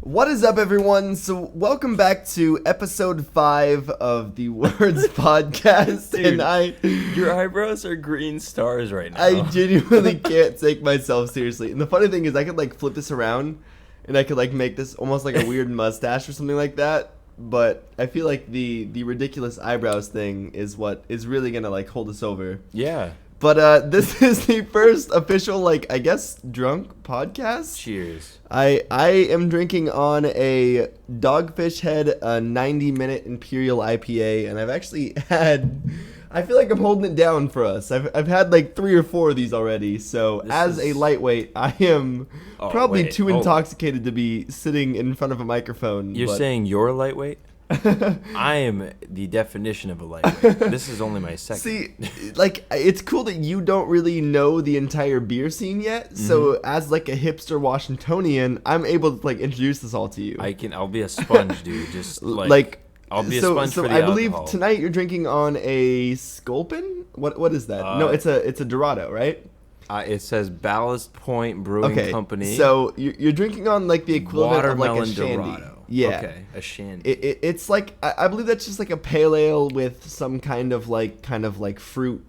What is up, everyone? So, welcome back to episode 5 of the Words Podcast. Dude, and your eyebrows are green stars right now. I genuinely can't take myself seriously. And the funny thing is, I could like flip this around, and I could like make this almost like a weird mustache or something like that. But I feel like the ridiculous eyebrows thing is what is really gonna like hold us over. Yeah. But this is the first official, like, I guess, drunk podcast. Cheers. I am drinking on a Dogfish Head 90-minute Imperial IPA, and I've actually had, I feel like I'm holding it down for us. I've had like 3 or 4 of these already, so as a lightweight, I am probably too intoxicated to be sitting in front of a microphone. You're saying you're lightweight? I am the definition of a lightweight. This is only my second. See, like, it's cool that you don't really know the entire beer scene yet. So, as like a hipster Washingtonian, I'm able to like introduce this all to you. I'll be a sponge, dude. Just like I'll be a sponge for the I believe alcohol. tonight you're drinking on a Sculpin. What is that? No, it's a Dorado, right? It says Ballast Point Brewing Company. So you're drinking on like the equivalent of like a Watermelon shandy. Dorado. Yeah. Okay, a shandy. It's like I believe that's just like a pale ale with some kind of like fruit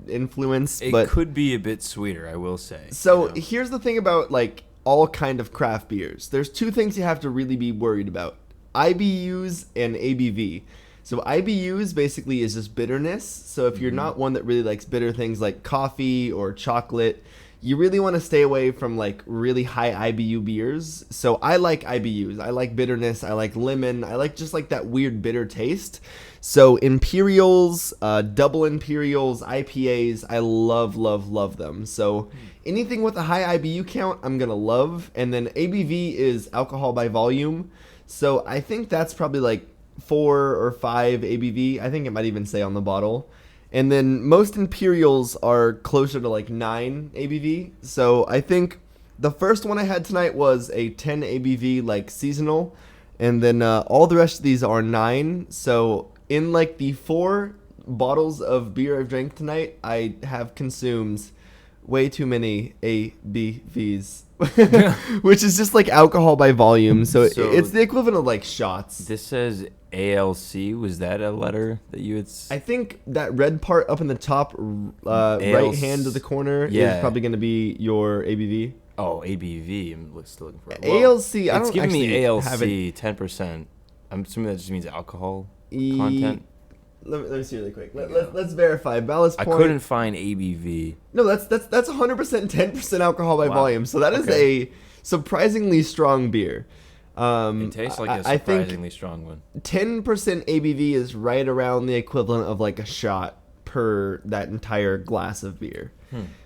influence. It but could be a bit sweeter, I will say. So here's the thing about like all kind of craft beers. There's 2 things you have to really be worried about: IBUs and ABV. So IBUs basically is just bitterness. So if you're not one that really likes bitter things like coffee or chocolate, you really want to stay away from like really high IBU beers. So I like IBUs. I like bitterness. I like lemon. I like just like that weird bitter taste. So Imperials, double Imperials, IPAs, I love them. So anything with a high IBU count, I'm going to love. And then ABV is alcohol by volume. So I think that's probably like 4 or 5 ABV. I think it might even say on the bottle. And then most Imperials are closer to like 9 ABV. So I think the first one I had tonight was a 10 ABV like seasonal. And then all the rest of these are 9. So in like the 4 bottles of beer I've drank tonight, I have consumed way too many ABVs. Which is just like alcohol by volume. So it's the equivalent of like shots. This says ALC. Was that a letter that you had? I think that red part up in the top right hand of the corner is probably going to be your ABV. Oh, ABV. I'm still looking for it. ALC. I don't it's giving actually me ALC have it. 10%. I'm assuming that just means alcohol content. Let me see really quick. Let's verify. Ballast Point. I couldn't find ABV. No, that's 100% 10% alcohol by volume. So that is a surprisingly strong beer. It tastes like a surprisingly strong one. 10% ABV is right around the equivalent of like a shot per that entire glass of beer.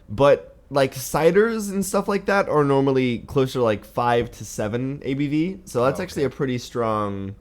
But like ciders and stuff like that are normally closer to like 5 to 7 ABV. So that's actually a pretty strong.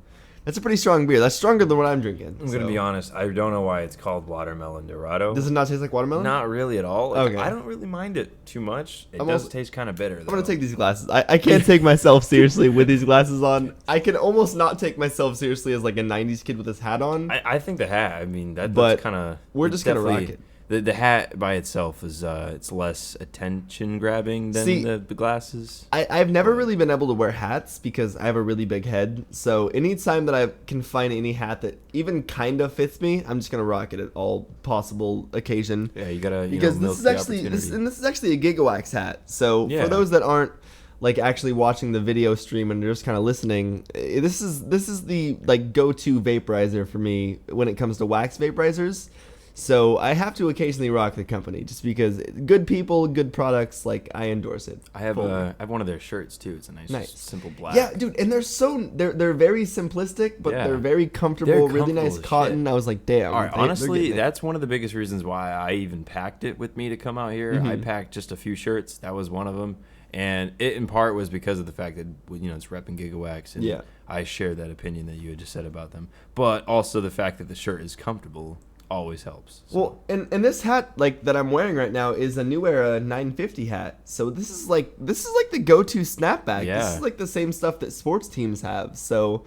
That's a pretty strong beer. That's stronger than what I'm drinking. I'm gonna be honest. I don't know why it's called Watermelon Dorado. Does it not taste like watermelon? Not really at all. Like, Okay. I don't really mind it too much. It does taste kind of bitter, though. I'm gonna take these glasses. I can't take myself seriously with these glasses on. I can almost not take myself seriously as like a 90s kid with his hat on. I think the hat. I mean, that's kind of. We're just gonna rock it. The hat by itself is it's less attention grabbing than the glasses. I've never really been able to wear hats because I have a really big head. So anytime that I can find any hat that even kind of fits me, I'm just gonna rock it at all possible occasion. Yeah, you gotta because this is actually this is actually a Gigawax hat. So for those that aren't like actually watching the video stream and they're just kind of listening, this is the like go-to vaporizer for me when it comes to wax vaporizers. So I have to occasionally rock the company just because good people, good products, like I endorse it. I have one of their shirts too. It's a nice. Simple black. Yeah, dude, and they're very simplistic, but they're very comfortable, really nice cotton. I was like, damn. All right, honestly, that's one of the biggest reasons why I even packed it with me to come out here. I packed just a few shirts. That was one of them. And it in part was because of the fact that it's repping Gigawax, and I share that opinion that you had just said about them. But also the fact that the shirt is comfortable always helps. So. Well, and this hat like that I'm wearing right now is a New Era 950 hat. So this is like the go-to snapback. Yeah. This is like the same stuff that sports teams have. So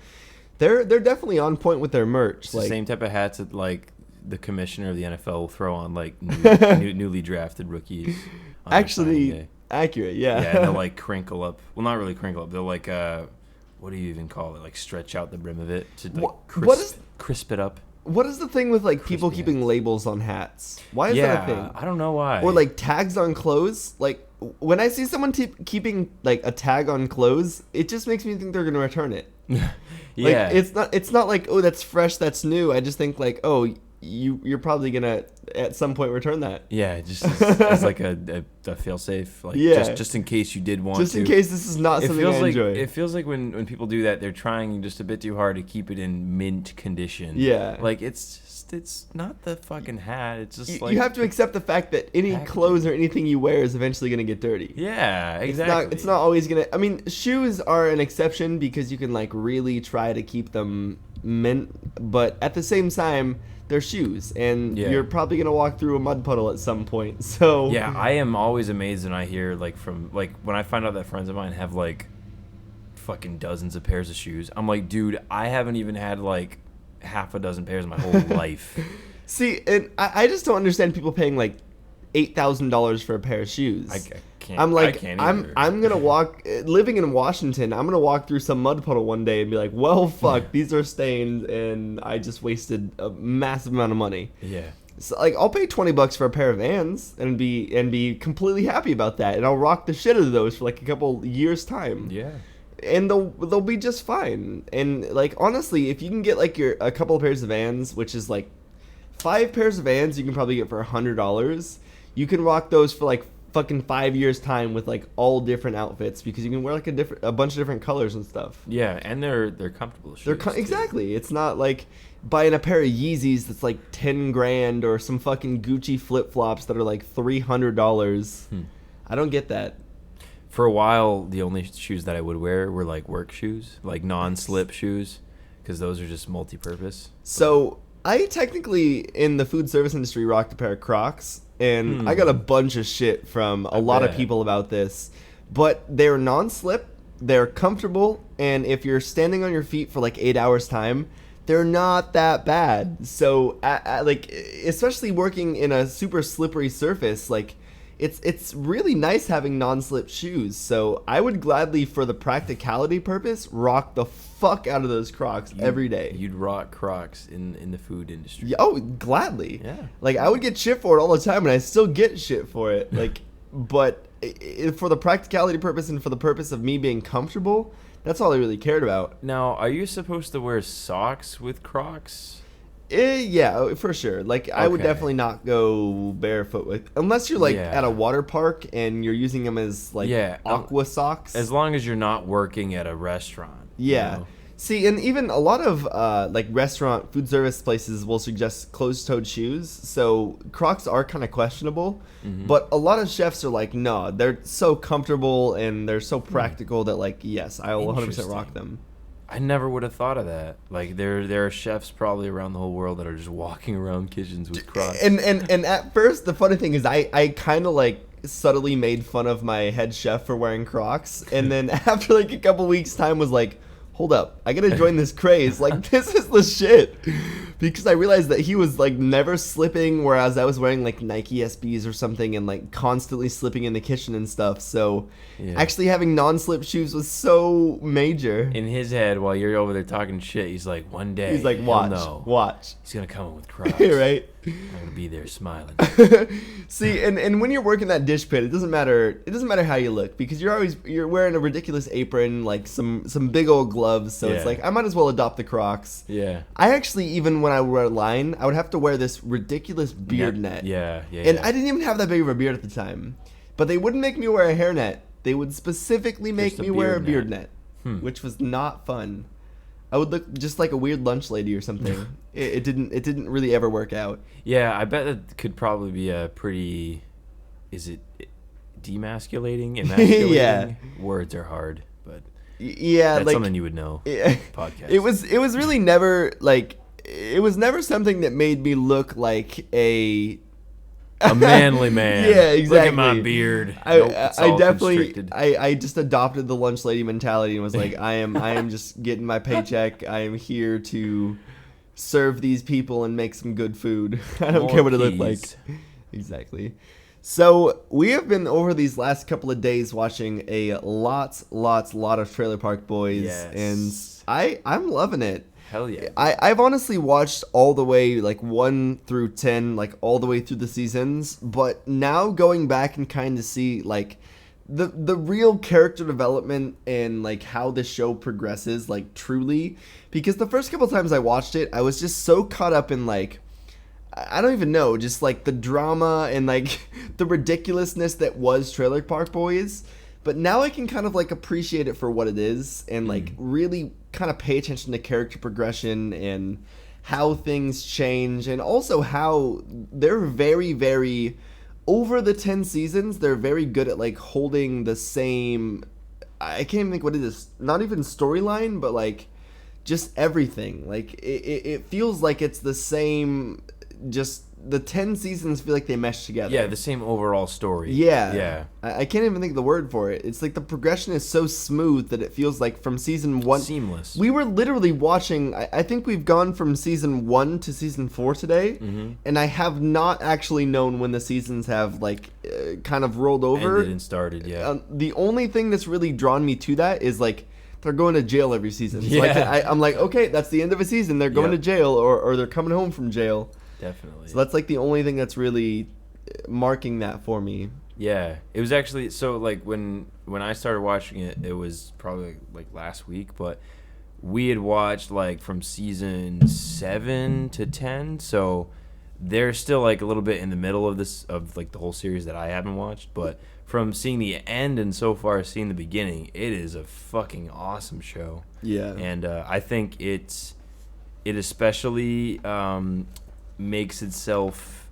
they're definitely on point with their merch. It's like, the same type of hats that like the commissioner of the NFL will throw on like newly drafted rookies. On actually, accurate. Yeah. Yeah, and they'll like crinkle up. Well, not really crinkle up. They'll like what do you even call it? Like stretch out the brim of it to like crisp it up. What is the thing with like people keeping labels on hats? Why is that a thing? I don't know why. Or like tags on clothes. Like when I see someone keeping like a tag on clothes, it just makes me think they're gonna return it. Yeah, like, it's not like, oh, that's fresh, that's new. I just think like, oh, you're probably gonna at some point return that. Yeah, just as like a fail safe, like just in case you did want to. Just in case this is not something I enjoy. It feels like when people do that, they're trying just a bit too hard to keep it in mint condition. Yeah, like it's not the fucking hat. It's just like you have to accept the fact that any clothes or anything you wear is eventually gonna get dirty. Yeah, exactly. It's not always gonna. I mean, shoes are an exception because you can like really try to keep them mint, but at the same time, they're shoes, and you're probably gonna walk through a mud puddle at some point. So yeah, I am always amazed when I hear like from like when I find out that friends of mine have like fucking dozens of pairs of shoes. I'm like, dude, I haven't even had like half a dozen pairs in my whole life. See, and I just don't understand people paying like $8,000 for a pair of shoes. I can't. I'm like, I can't either. I'm gonna walk. Living in Washington, I'm gonna walk through some mud puddle one day and be like, well, fuck, these are stained, and I just wasted a massive amount of money. Yeah. So like, I'll pay $20 for a pair of Vans and be completely happy about that, and I'll rock the shit out of those for like a couple years time. Yeah. And they'll be just fine. And like, honestly, if you can get like a couple of pairs of Vans, which is like 5 pairs of Vans, you can probably get for $100. You can rock those for like fucking 5 years time with like all different outfits, because you can wear like a bunch of different colors and stuff. Yeah, and they're comfortable shoes. Exactly. It's not like buying a pair of Yeezys that's like 10 grand or some fucking Gucci flip-flops that are like $300. I don't get that. For a while, the only shoes that I would wear were like work shoes, like non-slip shoes, because those are just multi-purpose. So I technically, in the food service industry, rocked a pair of Crocs, and I got a bunch of shit from a lot of people about this. But they're non-slip, they're comfortable, and if you're standing on your feet for like 8 hours time, they're not that bad. So, like, especially working in a super slippery surface, like, it's really nice having non-slip shoes. So I would gladly, for the practicality purpose, rock the fuck out of those Crocs every day. You'd rock Crocs in the food industry. Yeah, oh, gladly. Yeah. Like, I would get shit for it all the time, and I still get shit for it. Like, but for the practicality purpose and for the purpose of me being comfortable, that's all I really cared about. Now, are you supposed to wear socks with Crocs? Yeah, for sure. Like, I would definitely not go barefoot with, unless you're like at a water park and you're using them as like aqua socks. As long as you're not working at a restaurant. Yeah. You know? See, and even a lot of like restaurant food service places will suggest closed-toed shoes. So Crocs are kind of questionable, but a lot of chefs are like, no, they're so comfortable and they're so practical that like, yes, I will 100% rock them. I never would have thought of that. Like there are chefs probably around the whole world that are just walking around kitchens with Crocs. And at first, the funny thing is, I kind of like subtly made fun of my head chef for wearing Crocs, and then after like a couple weeks time was like, hold up, I gotta join this craze. Like, this is the shit. Because I realized that he was like never slipping, whereas I was wearing like Nike SBs or something and like constantly slipping in the kitchen and stuff. So actually having non-slip shoes was so major. In his head, while you're over there talking shit, he's like, one day, he's like, watch. He's gonna come in with Crocs. Right? I'm gonna be there smiling. See, and when you're working that dish pit, it doesn't matter how you look, because you're wearing a ridiculous apron, like some big old gloves. So it's like, I might as well adopt the Crocs. Yeah. I actually, even when I wear line, I would have to wear this ridiculous beard net. Yeah. And I didn't even have that big of a beard at the time. But they wouldn't make me wear a hairnet. They would specifically make me wear a beard net, which was not fun. I would look just like a weird lunch lady or something. It didn't really ever work out. Yeah, I bet it could probably be a pretty, is it demasculating, emasculating? Yeah. Words are hard, but yeah, that's like, something you would know. Podcast. It was really never like, it was never something that made me look like a manly man. Yeah, exactly. Look at my beard. I definitely I just adopted the lunch lady mentality and was like, I am just getting my paycheck. I am here to serve these people and make some good food. I don't care what it looked like. Exactly. So we have been over these last couple of days watching a lot of Trailer Park Boys, Yes. and I'm loving it. Hell yeah. I've honestly watched all the way, like 1 through 10, like all the way through the seasons, but now going back and kind of see like the real character development and like how the show progresses, like truly, because the first couple times I watched it, I was just so caught up in like, I don't even know, just like the drama and like the ridiculousness that was Trailer Park Boys. But now I can kind of like appreciate it for what it is and like really kind of pay attention to character progression and how things change, and also how they're very over the 10 seasons, they're very good at like holding the same, I can't even think what it is, not even storyline, but like just everything. Like it feels like it's the same, just the 10 seasons feel like they mesh together. Yeah, the same overall story. Yeah. I can't even think of the word for it. It's like the progression is so smooth that it feels like from season 1. Seamless. We were literally watching, I think we've gone from season 1 to season 4 today, and I have not actually known when the seasons have like kind of rolled over. Ended and started, yeah. The only thing that's really drawn me to that is like they're going to jail every season. So Yeah. I'm like, okay, that's the end of a season. They're going to jail or they're coming home from jail. Definitely. So that's like the only thing that's really marking that for me. Yeah, it was actually so like when I started watching it, it was probably like last week, but we had watched like from season 7 to 10, so they're still like a little bit in the middle of this, of like the whole series that I haven't watched, but from seeing the end and so far seeing the beginning, it is a fucking awesome show. Yeah. And I think it especially makes itself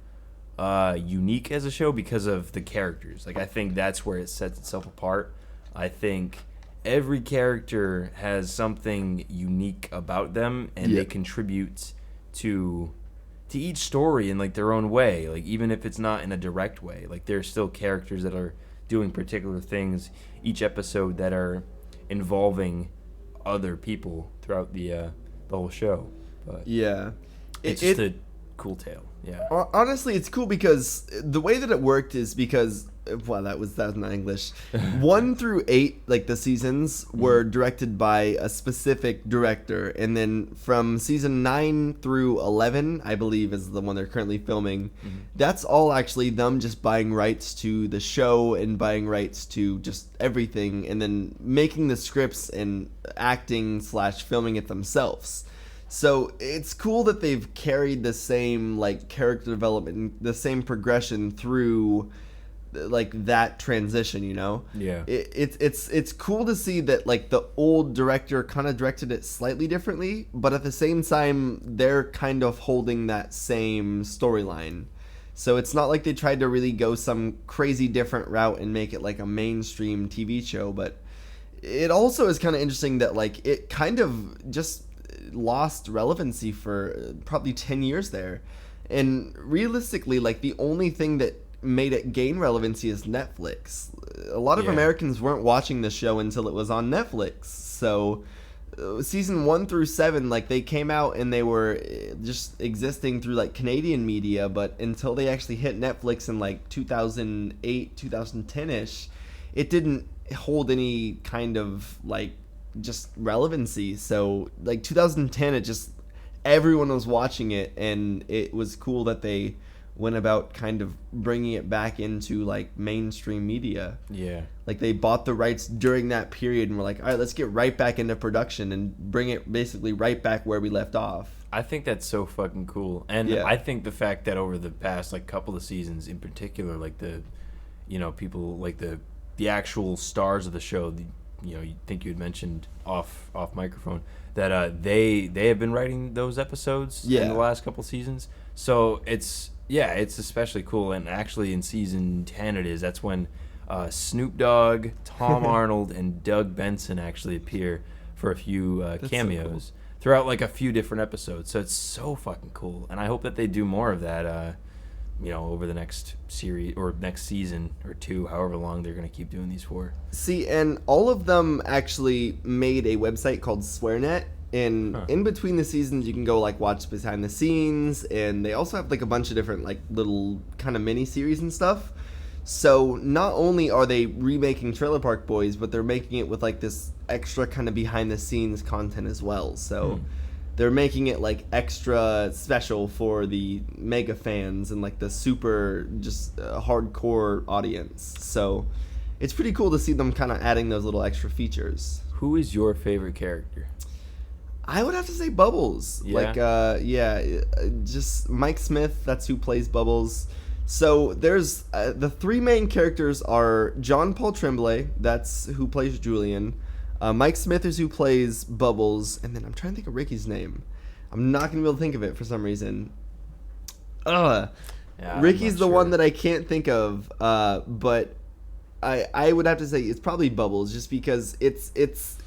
unique as a show because of the characters. Like I think that's where it sets itself apart. I think every character has something unique about them, and they contribute to each story in like their own way. Like even if it's not in a direct way, like there's still characters that are doing particular things each episode that are involving other people throughout the whole show. But yeah, it's just a cool tale. Yeah. Honestly, it's cool because the way that it worked is because, wow, that was not English. 1 through 8, like the seasons, were directed by a specific director, and then from season 9 through 11, I believe, is the one they're currently filming. That's all actually them just buying rights to the show and buying rights to just everything, and then making the scripts and acting / filming it themselves. So it's cool that they've carried the same like character development, the same progression through like that transition, you know? Yeah. It's cool to see that like the old director kind of directed it slightly differently, but at the same time they're kind of holding that same storyline. So it's not like they tried to really go some crazy different route and make it like a mainstream TV show, but it also is kind of interesting that like it kind of just lost relevancy for probably 10 years there, and realistically like the only thing that made it gain relevancy is Netflix. A lot of Americans weren't watching the show until it was on Netflix. So season 1 through 7, like they came out and they were just existing through like Canadian media, but until they actually hit Netflix in like 2008 2010ish, it didn't hold any kind of like just relevancy. So like 2010, it just, everyone was watching it, and it was cool that they went about kind of bringing it back into like mainstream media. Yeah. Like they bought the rights during that period and were like, all right, let's get right back into production and bring it basically right back where we left off. I think that's so fucking cool. And I think the fact that over the past like couple of seasons in particular, like the, you know, people like the actual stars of the show, you know, you think you had mentioned off microphone that they have been writing those episodes in the last couple seasons. So it's especially cool. And actually in season 10 that's when Snoop Dogg, Tom Arnold, and Doug Benson actually appear for a few cameos. So cool. Throughout like a few different episodes. So it's so fucking cool. And I hope that they do more of that you know, over the next series or next season or 2, however long they're going to keep doing these for. See, and all of them actually made a website called SwearNet, and in between the seasons you can go like watch behind the scenes, and they also have like a bunch of different like little kind of mini series and stuff. So not only are they remaking Trailer Park Boys, but they're making it with like this extra kind of behind the scenes content as well. So they're making it like extra special for the mega fans and like the super just hardcore audience. So it's pretty cool to see them kind of adding those little extra features. Who is your favorite character? I would have to say Bubbles. Yeah? Just Mike Smith, that's who plays Bubbles. So there's the three main characters are John Paul Tremblay, that's who plays Julian. Mike Smith is who plays Bubbles, and then I'm trying to think of Ricky's name. I'm not gonna be able to think of it for some reason. Ricky's the one that I can't think of, but I would have to say it's probably Bubbles, just because it's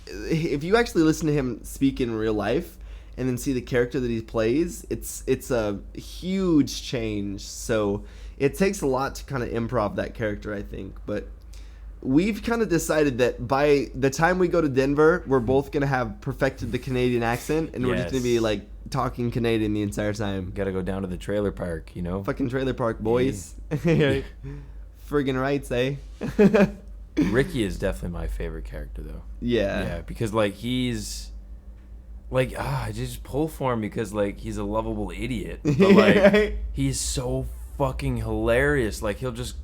if you actually listen to him speak in real life and then see the character that he plays, it's a huge change. So it takes a lot to kind of improv that character, I think. But we've kind of decided that by the time we go to Denver, we're both going to have perfected the Canadian accent, and we're just going to be like talking Canadian the entire time. Gotta go down to the trailer park, you know? Fucking trailer park, boys. Friggin' rights, eh? Ricky is definitely my favorite character, though. Yeah, because like he's like I just pull for him because like he's a lovable idiot, but like he's so fucking hilarious. Like he'll just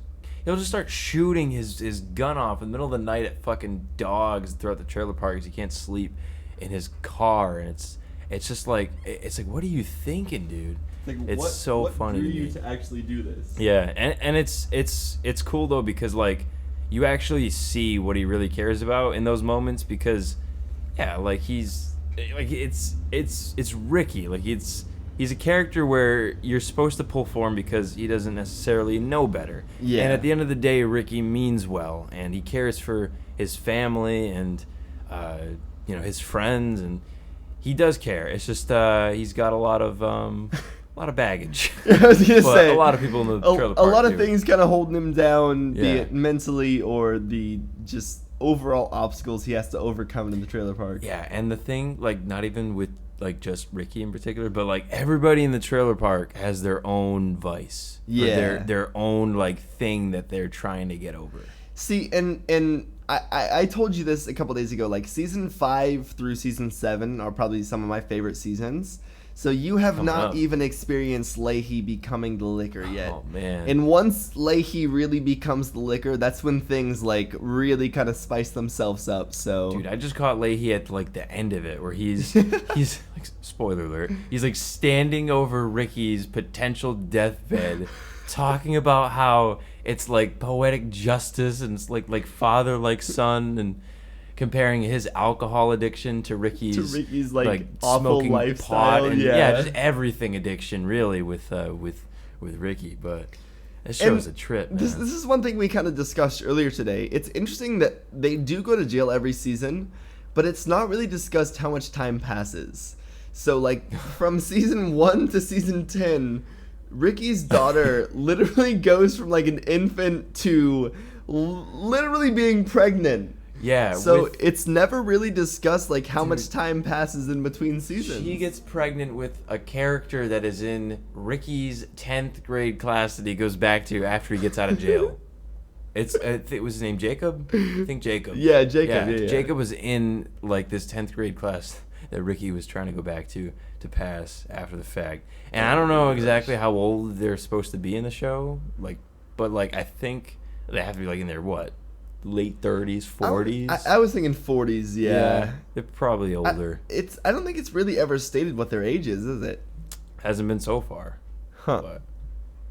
start shooting his gun off in the middle of the night at fucking dogs throughout the trailer park because he can't sleep in his car, and it's just like it's like, what are you thinking, dude? Like, it's so funny drew to you me. to actually do this? Yeah, and it's cool though because like you actually see what he really cares about in those moments because like he's like it's Ricky. Like he's a character where you're supposed to pull for him because he doesn't necessarily know better. Yeah. And at the end of the day, Ricky means well, and he cares for his family and his friends, and he does care. It's just he's got a lot of baggage. I was gonna say a lot of people in the trailer park a lot of do. things kind of holding him down, be it mentally or the just overall obstacles he has to overcome in the trailer park. Yeah, and the thing, like, not even with like just Ricky in particular, but like everybody in the trailer park has their own vice. Yeah, their own like thing that they're trying to get over. See, and I told you this a couple days ago. Like season 5 through season 7 are probably some of my favorite seasons. So you have not even experienced Leahy becoming the liquor yet. Oh, man. And once Leahy really becomes the liquor, that's when things like really kind of spice themselves up. So dude, I just caught Leahy at like the end of it where he's like, spoiler alert, he's like standing over Ricky's potential deathbed talking about how it's like poetic justice and it's like father like son, and comparing his alcohol addiction to Ricky's like awful smoking lifestyle, pot and just everything addiction really with Ricky. But this show is a trip, man. This is one thing we kind of discussed earlier today. It's interesting that they do go to jail every season, but it's not really discussed how much time passes. So like from season 1 to season 10, Ricky's daughter literally goes from like an infant to literally being pregnant. Yeah. So it's never really discussed like how much time passes in between seasons. She gets pregnant with a character that is in Ricky's 10th grade class that he goes back to after he gets out of jail. It was his name Jacob? I think Jacob. Yeah, Jacob. Yeah. Jacob was in like this 10th grade class that Ricky was trying to go back to pass after the fact. And I don't know exactly how old they're supposed to be in the show, but I think they have to be like in their late 30s, 40s. I was thinking 40s. Yeah, they're probably older. I don't think it's really ever stated what their age is it? Hasn't been so far. Huh. But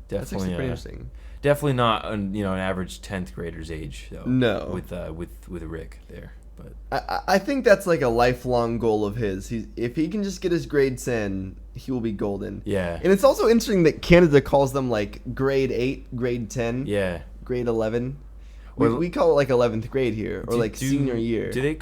definitely that's actually pretty interesting. Definitely not an average 10th grader's age though. No. With Rick there. But I think that's like a lifelong goal of his. If he can just get his grades in, he will be golden. Yeah. And it's also interesting that Canada calls them like grade 8, grade 10. Yeah. Grade 11. We call it like 11th grade here, or senior year. Do they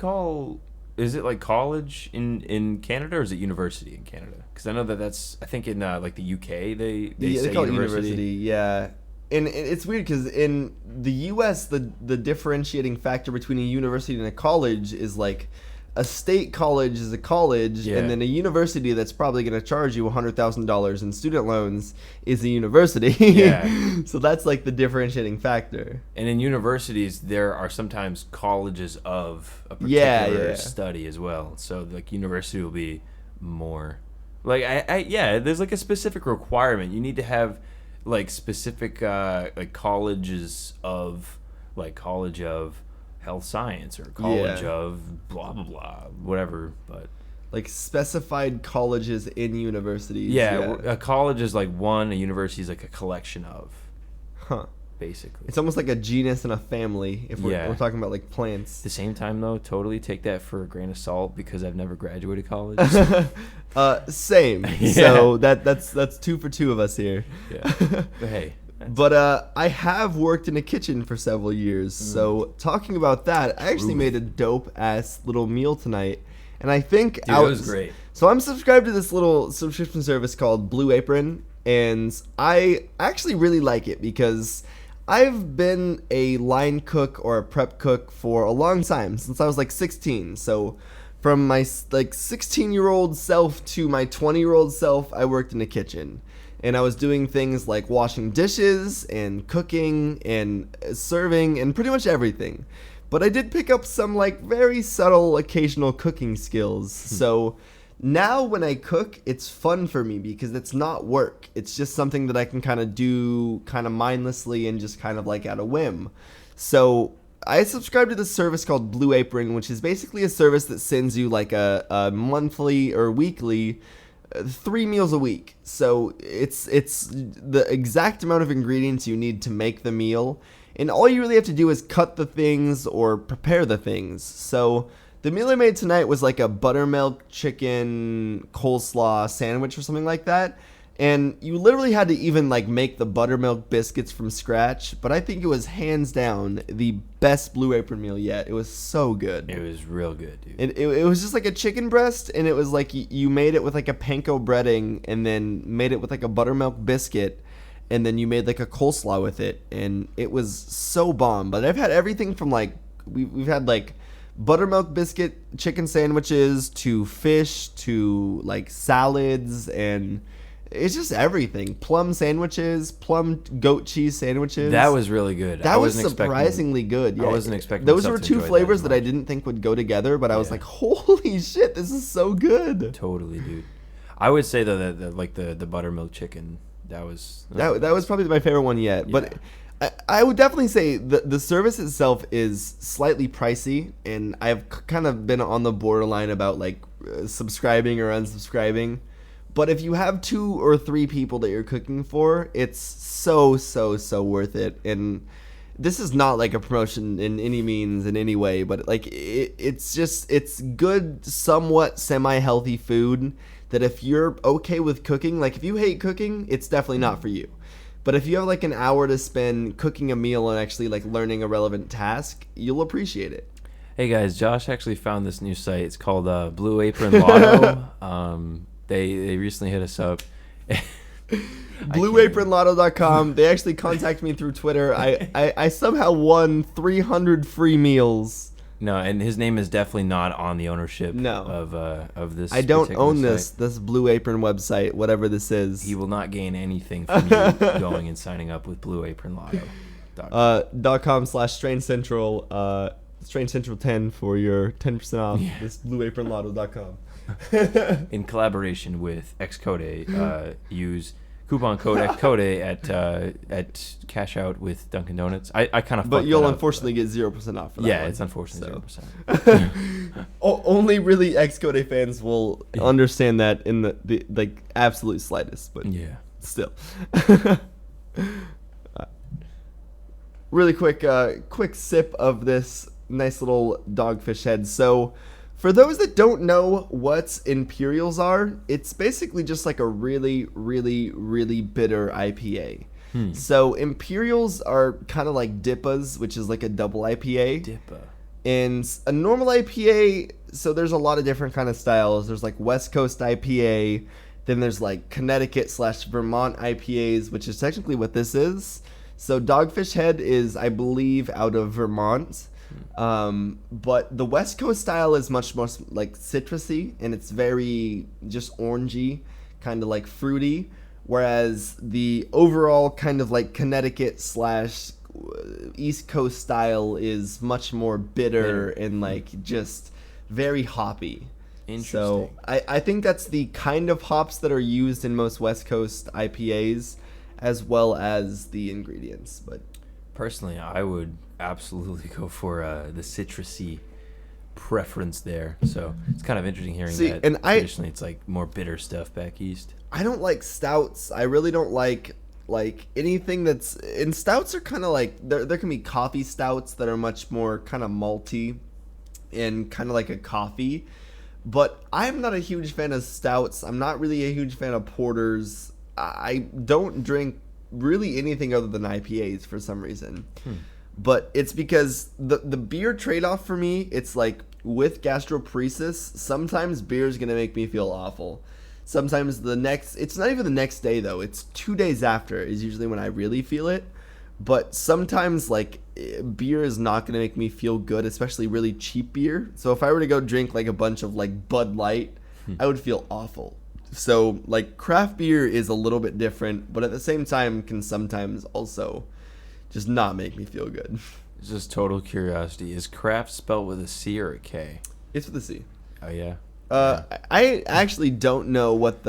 is it like college in Canada, or is it university in Canada? Because I know that's, I think in like the UK they say call university. It university, yeah. And it's weird because in the U.S. the differentiating factor between a university and a college is like a state college is a college, and then a university that's probably going to charge you $100,000 in student loans is a university. Yeah. So that's like the differentiating factor. And in universities, there are sometimes colleges of a particular study as well. So like university will be more like there's like a specific requirement. You need to have like specific like colleges of like college of health science or college of blah blah blah whatever, but like specified colleges in universities. A college is like one, a university is like a collection of, basically. It's almost like a genus and a family if we're talking about like plants. At the same time though, totally take that for a grain of salt because I've never graduated college. Same. So that's 2 for 2 of us here. But hey, but I have worked in a kitchen for several years. So talking about that, I actually made a dope ass little meal tonight, and I think it was great. So I'm subscribed to this little subscription service called Blue Apron, and I actually really like it because I've been a line cook or a prep cook for a long time, since I was like 16. So from my like 16-year-old self to my 20-year-old self, I worked in a kitchen. And I was doing things like washing dishes and cooking and serving and pretty much everything. But I did pick up some like very subtle occasional cooking skills. So now when I cook, it's fun for me because it's not work. It's just something that I can kind of do kind of mindlessly and just kind of like at a whim. So I subscribe to this service called Blue Apron, which is basically a service that sends you like a monthly or weekly 3 meals a week. So it's the exact amount of ingredients you need to make the meal, and all you really have to do is cut the things or prepare the things. So the meal I made tonight was like a buttermilk chicken coleslaw sandwich or something like that. And you literally had to even like make the buttermilk biscuits from scratch. But I think it was hands down the best Blue Apron meal yet. It was so good. It was real good, dude. It was just like a chicken breast, and it was like you made it with like a panko breading, and then made it with like a buttermilk biscuit, and then you made like a coleslaw with it, and it was so bomb. But I've had everything from like we've had like buttermilk biscuit chicken sandwiches to fish to like salads, and it's just everything. Plum sandwiches, plum goat cheese sandwiches. That was really good. That was surprisingly good. Yeah. I wasn't expecting those were 2 flavors that I didn't think would go together, but I was like, holy shit, this is so good. Totally, dude. I would say though that like the buttermilk chicken, that was probably my favorite one yet. Yeah. But I would definitely say the service itself is slightly pricey, and I've kind of been on the borderline about like subscribing or unsubscribing. But if you have 2 or 3 people that you're cooking for, it's so worth it. And this is not like a promotion in any means, in any way, but like it's good, somewhat semi-healthy food that if you're okay with cooking, like if you hate cooking, it's definitely not for you. But if you have like an hour to spend cooking a meal and actually like learning a relevant task, you'll appreciate it. Hey guys, Josh actually found this new site. It's called Blue Apron Lotto. They recently hit us up. BlueApronLotto.com. They actually contacted me through Twitter. I somehow won 300 free meals. No, and his name is definitely not on the ownership of this. I don't own this Blue Apron website, whatever this is. He will not gain anything from you going and signing up with Blue Apron Lotto. .com/Strange Central. Strange Central 10 for your 10% off. Yeah. This BlueApronLotto.com. In collaboration with Xcode, use coupon code Xcode at cash out with Dunkin' Donuts. I kind of. But you'll unfortunately get 0% off for that. Yeah, one, it's unfortunately 0%. Only really Xcode fans will understand that in the like absolute slightest. But yeah, still. Really quick sip of this nice little Dogfish Head. So, for those that don't know what Imperials are, it's basically just like a really, really, really bitter IPA. So, Imperials are kind of like Dippas, which is like a double IPA. Dippa. And a normal IPA, so there's a lot of different kind of styles. There's like West Coast IPA, then there's like Connecticut/Vermont IPAs, which is technically what this is. So Dogfish Head is, I believe, out of Vermont. But the West Coast style is much more like citrusy, and it's very just orangey, kind of like fruity. Whereas the overall kind of like Connecticut slash East Coast style is much more bitter and like just very hoppy. Interesting. So I think that's the kind of hops that are used in most West Coast IPAs, as well as the ingredients. But personally, I would absolutely go for the citrusy preference there. So it's kind of interesting hearing that. And traditionally, it's like more bitter stuff back east. I don't like stouts. I really don't like anything that's. And stouts are kind of like there can be coffee stouts that are much more kind of malty and kind of like a coffee. But I'm not a huge fan of stouts. I'm not really a huge fan of porters. I don't drink really anything other than IPAs for some reason. But it's because the beer trade-off for me, it's like with gastroparesis, sometimes beer is going to make me feel awful. Sometimes it's not even the next day though. It's 2 days after is usually when I really feel it. But sometimes, like, beer is not going to make me feel good, especially really cheap beer. So if I were to go drink, like, a bunch of, like, Bud Light, I would feel awful. So, like, craft beer is a little bit different, but at the same time can sometimes also just not make me feel good. Just total curiosity. Is craft spelled with a C or a K? It's with a C. Oh, yeah? I actually don't know what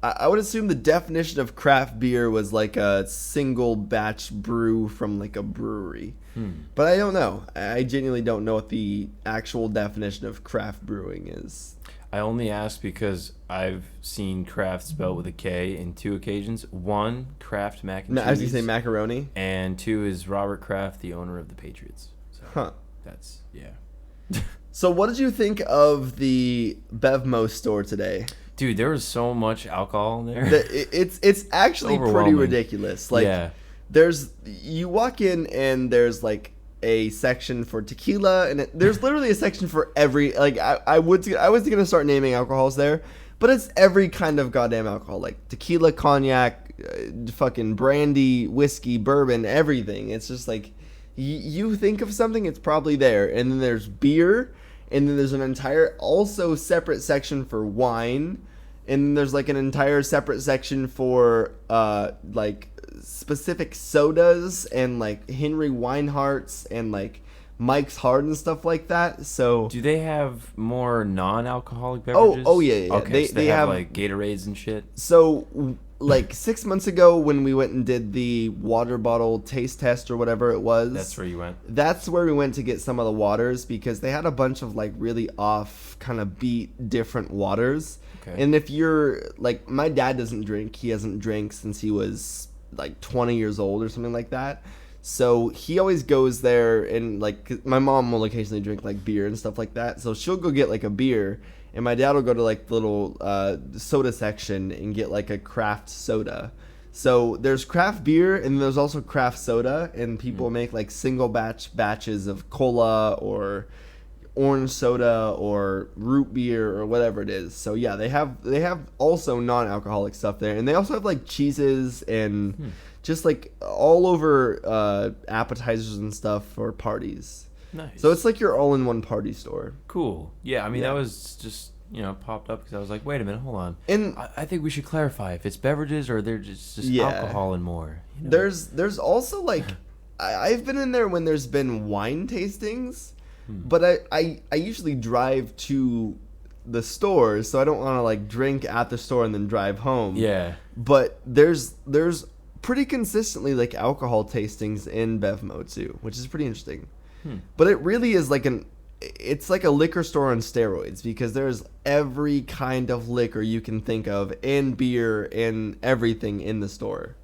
I would assume the definition of craft beer was like a single batch brew from like a brewery. But I don't know. I genuinely don't know what the actual definition of craft brewing is. I only ask because I've seen craft spelled with a K in 2 occasions. 1, Kraft mac and cheese. I was going to say macaroni. And 2 is Robert Kraft, the owner of the Patriots. So that's, yeah. So what did you think of the Bevmo store today? Dude, there was so much alcohol in there. It's actually pretty ridiculous. Like, you walk in and there's like a section for tequila, and there's literally a section for every, like, I was gonna start naming alcohols there, but it's every kind of goddamn alcohol, like tequila, cognac, fucking brandy, whiskey, bourbon, everything. It's just like you think of something, it's probably there. And then there's beer. And then there's an entire also separate section for wine. And then there's like an entire separate section for like specific sodas and like Henry Weinhardt's and like Mike's Hard and stuff like that. So do they have more non-alcoholic beverages? Oh yeah. Okay, so they have like Gatorades and shit. So like 6 months ago when we went and did the water bottle taste test or whatever it was. That's where you went? That's where we went to get some of the waters because they had a bunch of like really off kind of beat different waters. Okay. And if you're like, my dad doesn't drink. He hasn't drank since he was like 20 years old or something like that. So he always goes there and like my mom will occasionally drink like beer and stuff like that. So she'll go get like a beer. And my dad will go to like the little soda section and get like a craft soda. So there's craft beer and there's also craft soda, and people make like single batches of cola or orange soda or root beer or whatever it is. So yeah, they have also non-alcoholic stuff there, and they also have like cheeses and just like all over appetizers and stuff for parties. Nice. So it's like your all-in-one party store. Cool. Yeah, I mean, that was just, popped up because I was like, wait a minute, hold on. And I think we should clarify if it's beverages or they're just alcohol and more. There's also like, I've been in there when there's been wine tastings, but I usually drive to the store, so I don't want to like drink at the store and then drive home. Yeah. But there's pretty consistently like alcohol tastings in Bevmo too, which is pretty interesting. But it really is like it's like a liquor store on steroids because there's every kind of liquor you can think of and beer and everything in the store.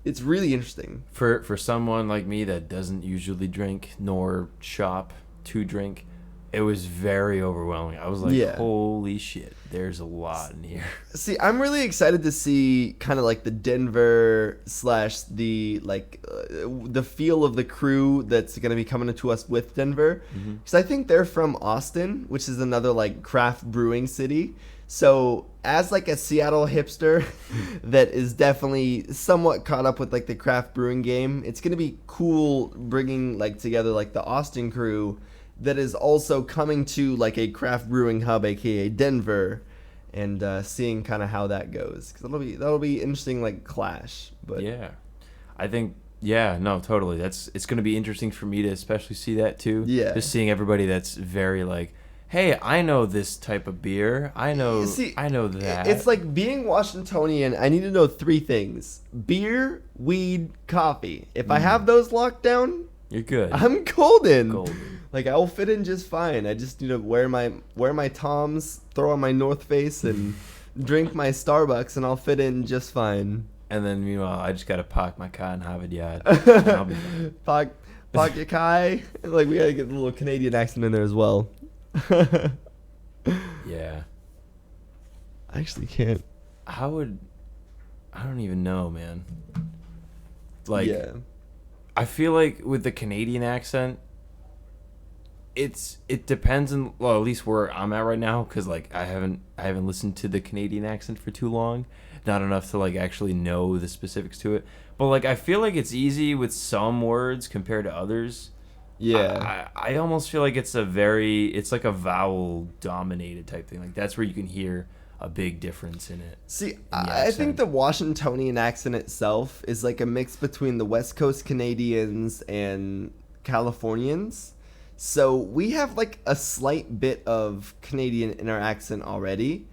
It's really interesting. For someone like me that doesn't usually drink nor shop to drink, It was very overwhelming. I was like, Yeah. holy shit, there's a lot in here. See, I'm really excited to see kind of like the Denver slash the the feel of the crew that's going to be coming to us with Denver. Because I think they're from Austin, which is another like craft brewing city. So as like a Seattle hipster that is definitely somewhat caught up with like the craft brewing game, it's going to be cool bringing like together like the Austin crew that is also coming to like a craft brewing hub, aka Denver, and seeing kind of how that goes, because that'll be interesting, like clash. But yeah, I think no, totally. It's going to be interesting for me to especially see that too. Yeah, just seeing everybody that's very like, hey, I know this type of beer. I know that. It's like being Washingtonian. I need to know 3 things: beer, weed, coffee. If I have those locked down, you're good. I'm golden. Golden. Like I'll fit in just fine. I just need to wear my Toms, throw on my North Face, and drink my Starbucks, and I'll fit in just fine. And then meanwhile, I just gotta park my car in Harvard Yard. And I'll be fine. Park your kai. Like we gotta get a little Canadian accent in there as well. Yeah. I actually can't. I don't even know, man. Like, yeah. I feel like with the Canadian accent, it depends on, well, at least where I'm at right now, because like I haven't listened to the Canadian accent for too long, not enough to like actually know the specifics to it. But like I feel like it's easy with some words compared to others. Yeah. I almost feel like it's like a vowel dominated type thing. Like that's where you can hear a big difference in it. See, I think the Washingtonian accent itself is like a mix between the West Coast Canadians and Californians. So we have like a slight bit of Canadian in our accent already.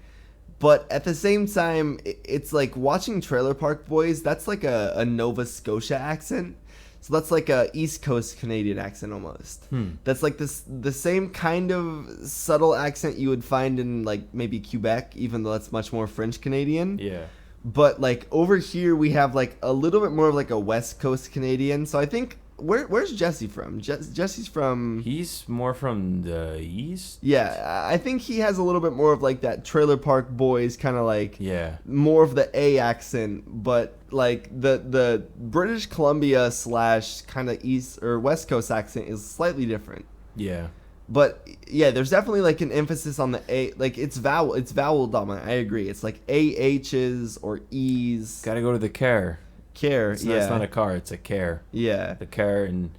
But at the same time, it's like watching Trailer Park Boys, that's like a Nova Scotia accent. So that's like a East Coast Canadian accent almost. That's like the same kind of subtle accent you would find in like maybe Quebec, even though that's much more French Canadian. Yeah. But like over here we have like a little bit more of like a West Coast Canadian. So I think where's Jesse from? Jesse's from... He's more from the East? Yeah, I think he has a little bit more of like that Trailer Park Boys kind of like... Yeah. More of the A accent, but like the British Columbia slash kind of East or West Coast accent is slightly different. Yeah. But yeah, there's definitely like an emphasis on the A, like it's vowel dominant. I agree. It's like AHs or E's. Gotta go to the care. Care, It's yeah. It's not a car, it's a care. Yeah. The car and...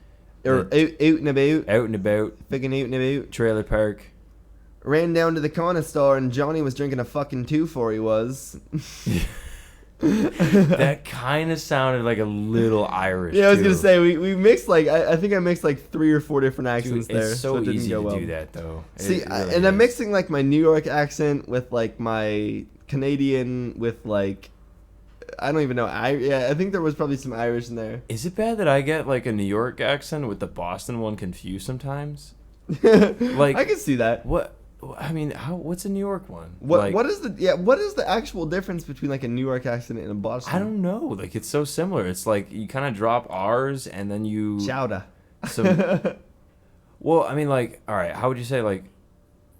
Or out and about. Out and about. Fucking out and about. Trailer park. Ran down to the corner store and Johnny was drinking a fucking 2-4 he was. That kind of sounded like a little Irish. Yeah, I was too. gonna say we mixed like I think I mixed like 3 or 4 different accents Dude, there. it's so it didn't easy go to well. do that though. See, It really and I'm is. mixing like my New York accent with like my Canadian with like I don't even know. I think there was probably some Irish in there. Is it bad that I get like a New York accent with the Boston one confused sometimes? Like I can see that. What? I mean, what's a New York one? What is the actual difference between like a New York accent and a Boston? I don't know. Like it's so similar. It's like you kind of drop R's and then you Chowder. So, well, I mean, like, all right. How would you say like,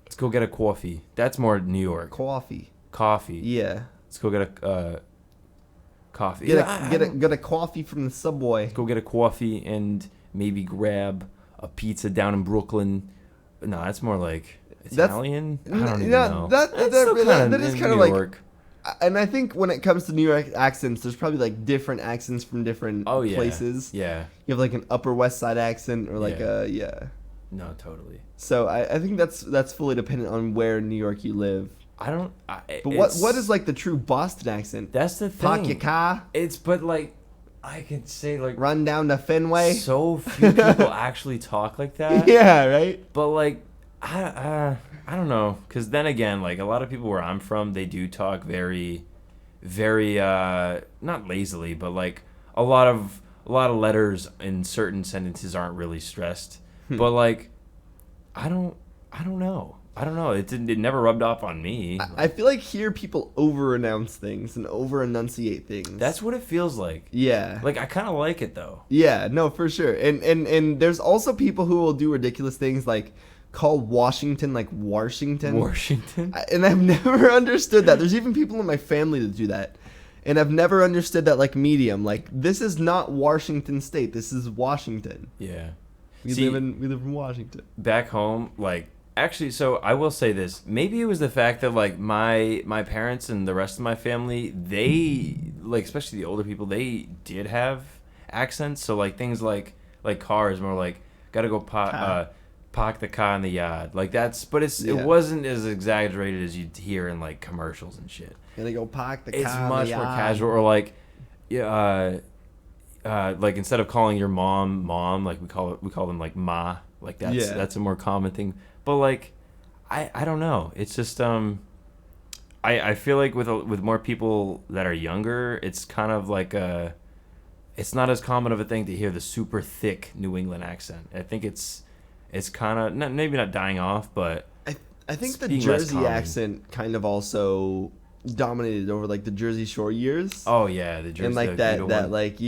let's go get a coffee? That's more New York. Coffee. Yeah. Let's go get a coffee. Get a coffee from the subway. Let's go get a coffee and maybe grab a pizza down in Brooklyn. No, that's more like Italian. I don't even know. That is kind of like. And I think when it comes to New York accents, there's probably like different accents from different places. Yeah. You have like an Upper West Side accent or like No, totally. So I think that's fully dependent on where in New York you live. But what is like the true Boston accent? That's the thing. Park your car. But like I can say like run down to Fenway. So few people actually talk like that. Yeah, right. But like I don't know, because then again, like a lot of people where I'm from, they do talk very, very not lazily, but like a lot of letters in certain sentences aren't really stressed. But like I don't know. It never rubbed off on me. I feel like here people over-announce things and over-enunciate things. That's what it feels like. Yeah. Like I kind of like it though. Yeah, no, for sure. And there's also people who will do ridiculous things like call Washington like Washington. Washington. And I've never understood that. There's even people in my family that do that. And I've never understood that like medium. Like, this is not Washington State. This is Washington. Yeah. We live in Washington. Back home, like, actually, so I will say this. Maybe it was the fact that, like, my parents and the rest of my family, they, like, especially the older people, they did have accents. So, like, things like cars, more like, gotta go park the car in the yard. Like, but it wasn't as exaggerated as you'd hear in, like, commercials and shit. Gotta go park the car It's in the much yard. more casual. Or, like, like, instead of calling your mom, like, we call them, like, ma. Like, that's a more common thing. But, like, I don't know. It's just I feel like with more people that are younger, it's kind of like it's not as common of a thing to hear the super thick New England accent. I think it's kind of maybe not dying off, but I think the Jersey accent kind of also dominated over like the Jersey Shore years. Oh yeah, the Jersey and like that like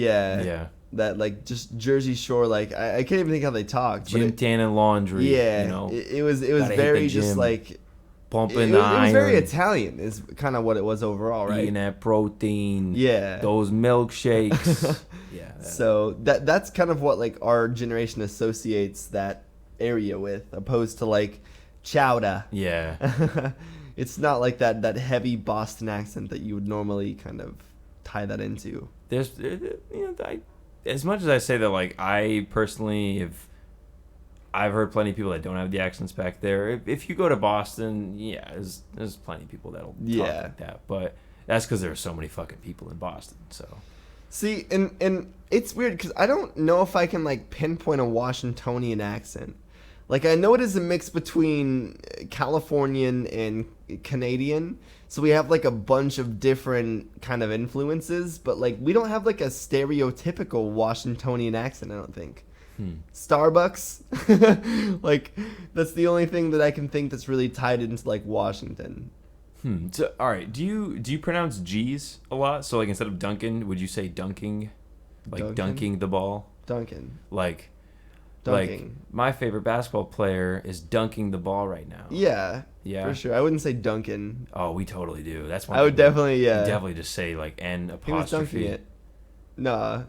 that like just Jersey Shore, like I can't even think how they talked. Gym, tan, and laundry. Yeah, you know? it was very just like pumping the iron. It was very Italian, is kind of what it was overall, right? Eating that protein. Yeah, those milkshakes. Yeah. So that's kind of what like our generation associates that area with, opposed to like chowder. Yeah. It's not like that heavy Boston accent that you would normally kind of tie that into. There's, as much as I say that, like, I personally I've heard plenty of people that don't have the accents back there. If you go to Boston, yeah, there's plenty of people that'll talk like that. But that's because there are so many fucking people in Boston. So, see, and it's weird because I don't know if I can like pinpoint a Washingtonian accent. Like, I know it is a mix between Californian and Canadian. So we have like a bunch of different kind of influences, but like we don't have like a stereotypical Washingtonian accent, I don't think. Starbucks, like that's the only thing that I can think that's really tied into like Washington. So, all right, do you pronounce G's a lot? So like instead of Duncan, would you say dunking? Like dunking the ball? Dunking. Like dunking. Like my favorite basketball player is dunking the ball right now. Yeah. For sure. I wouldn't say Duncan. Oh, we totally do. That's one. I would definitely, definitely just say like N apostrophe. He was dunking it. Nah.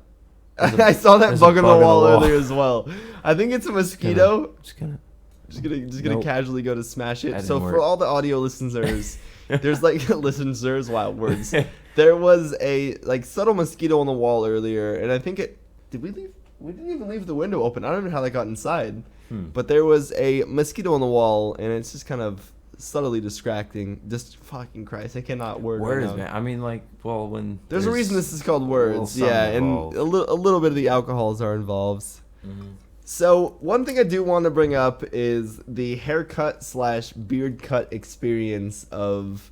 I saw that bug on the wall earlier as well. I think it's a mosquito. Just gonna casually go to smash it. So for all the audio listeners, there's like listeners, wild words. There was a like subtle mosquito on the wall earlier, and I think did we leave? We didn't even leave the window open. I don't know how they got inside. But there was a mosquito on the wall, and it's just kind of subtly distracting. Just fucking Christ, I cannot word words, right now. Man. I mean, like, well, when there's a reason this is called words, yeah, and a little bit of the alcohols are involved. Mm-hmm. So one thing I do want to bring up is the haircut / beard cut experience of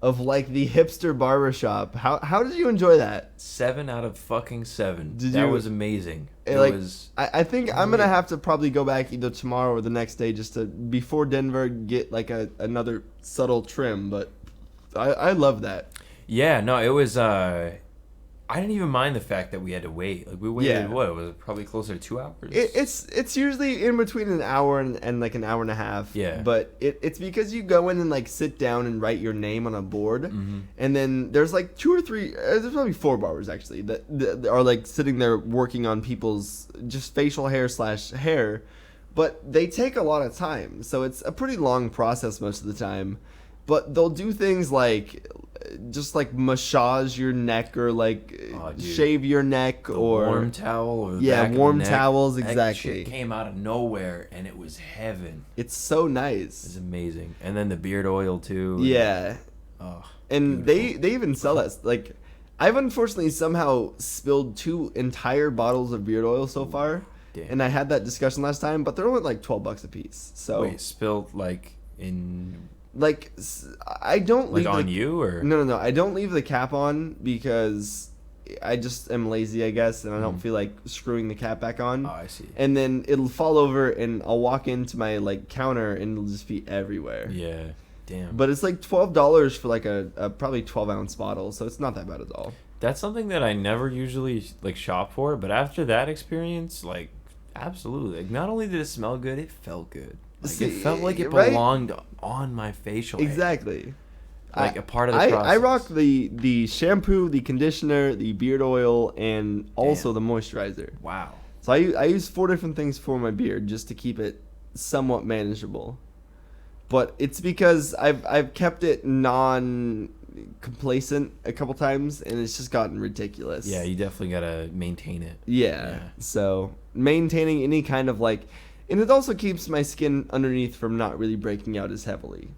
like the hipster barbershop. How did you enjoy that? 7 out of fucking 7. That was amazing. I think I'm gonna have to probably go back either tomorrow or the next day just to before Denver get like another subtle trim. But I love that. Yeah, no, it was. I didn't even mind the fact that we had to wait. Like we waited. What it was probably closer to 2 hours. It's usually in between an hour and like an hour and a half. Yeah. But it's because you go in and like sit down and write your name on a board, and then there's like 2 or 3. There's probably 4 barbers actually that are like sitting there working on people's just facial hair / hair, but they take a lot of time. So it's a pretty long process most of the time. But they'll do things like just like massage your neck or like shave your neck or warm towel or back warm of the neck. towels, exactly. That shit came out of nowhere and it was heaven. It's so nice. It's amazing. And then the beard oil too. Yeah. And beautiful. they even sell that. Like I've unfortunately somehow spilled 2 entire bottles of beard oil so far. Damn. And I had that discussion last time, but they're only like $12 a piece. So wait, spilled like in like I don't like leave on you or no I don't leave the cap on because I just am lazy, I guess, and I don't feel like screwing the cap back on. Oh, I see. And then it'll fall over and I'll walk into my like counter and it'll just be everywhere. Yeah. Damn. But it's like $12 for like a probably 12-ounce bottle, so it's not that bad at all. That's something that I never usually like shop for, but after that experience, like absolutely. Like not only did it smell good, it felt good. Like, it felt like it right? belonged on my facial hair. Exactly. Like a part of the process. I rock the shampoo, the conditioner, the beard oil, and also the moisturizer. Wow. So I use 4 different things for my beard just to keep it somewhat manageable. But it's because I've kept it non-complacent a couple times, and it's just gotten ridiculous. Yeah, you definitely gotta maintain it. Yeah. So maintaining any kind of like, and it also keeps my skin underneath from not really breaking out as heavily,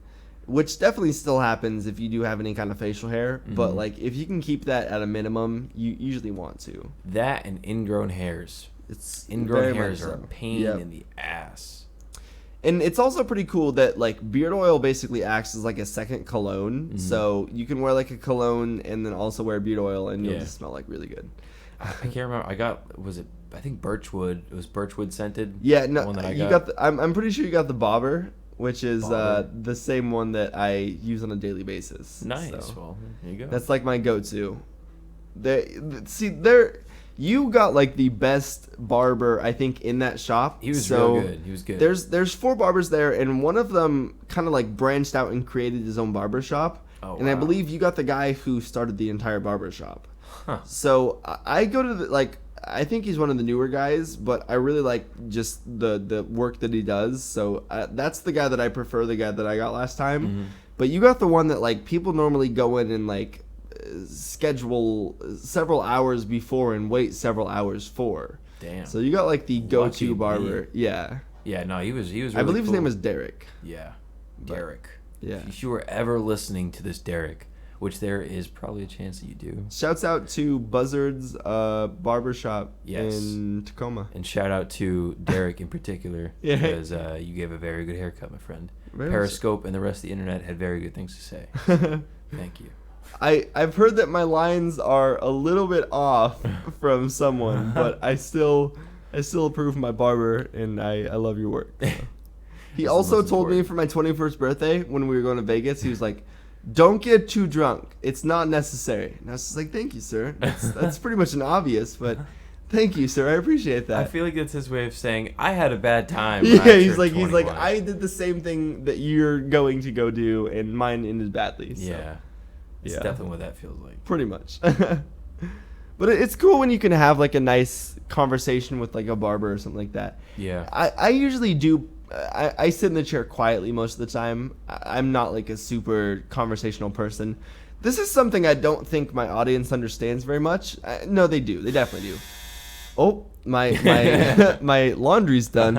which definitely still happens if you do have any kind of facial hair. Mm-hmm. But like, if you can keep that at a minimum, you usually want to. That and ingrown hairs. Ingrown hairs are a pain in the ass. And it's also pretty cool that like beard oil basically acts as like a second cologne. Mm-hmm. So you can wear like a cologne and then also wear beard oil, and you'll just smell like really good. I can't remember. I think Birchwood. It was Birchwood scented. Yeah, no, one that you got. I'm pretty sure you got the Bobber, which is the same one that I use on a daily basis. Nice. So well, there you go. That's like my go-to. You got like the best barber, I think, in that shop. He was real good. He was good. There's 4 barbers there, and one of them kind of like branched out and created his own barber shop. Oh, and I believe you got the guy who started the entire barber shop. Huh. So I go to I think he's one of the newer guys, but I really like just the work that he does. So that's the guy that I prefer, the guy that I got last time. Mm-hmm. But you got the one that like people normally go in and like schedule several hours before and wait several hours for. Damn. So you got like the go-to barber. Yeah. Yeah, no, he was really I believe cool. his name was Derek. Yeah. Derek. Yeah. If you were ever listening to this, Derek, which there is probably a chance that you do. Shouts out to Buzzard's barbershop in Tacoma. And shout out to Derek in particular because you gave a very good haircut, my friend. Periscope and the rest of the internet had very good things to say. Thank you. I've heard that my lines are a little bit off from someone, but I still approve my barber, and I love your work. So. He also told me for my 21st birthday when we were going to Vegas, he was like, "Don't get too drunk. It's not necessary." And I was just like, "Thank you, sir. That's pretty much an obvious, but thank you, sir. I appreciate that." I feel like that's his way of saying I had a bad time. He's like I did the same thing that you're going to go do, and mine ended badly. So. Yeah. It's definitely what that feels like. Pretty much. But it's cool when you can have like a nice conversation with like a barber or something like that. Yeah. I usually do. I sit in the chair quietly most of the time. I'm not like a super conversational person. This is something I don't think my audience understands very much. No, they do. They definitely do. Oh, my my laundry's done.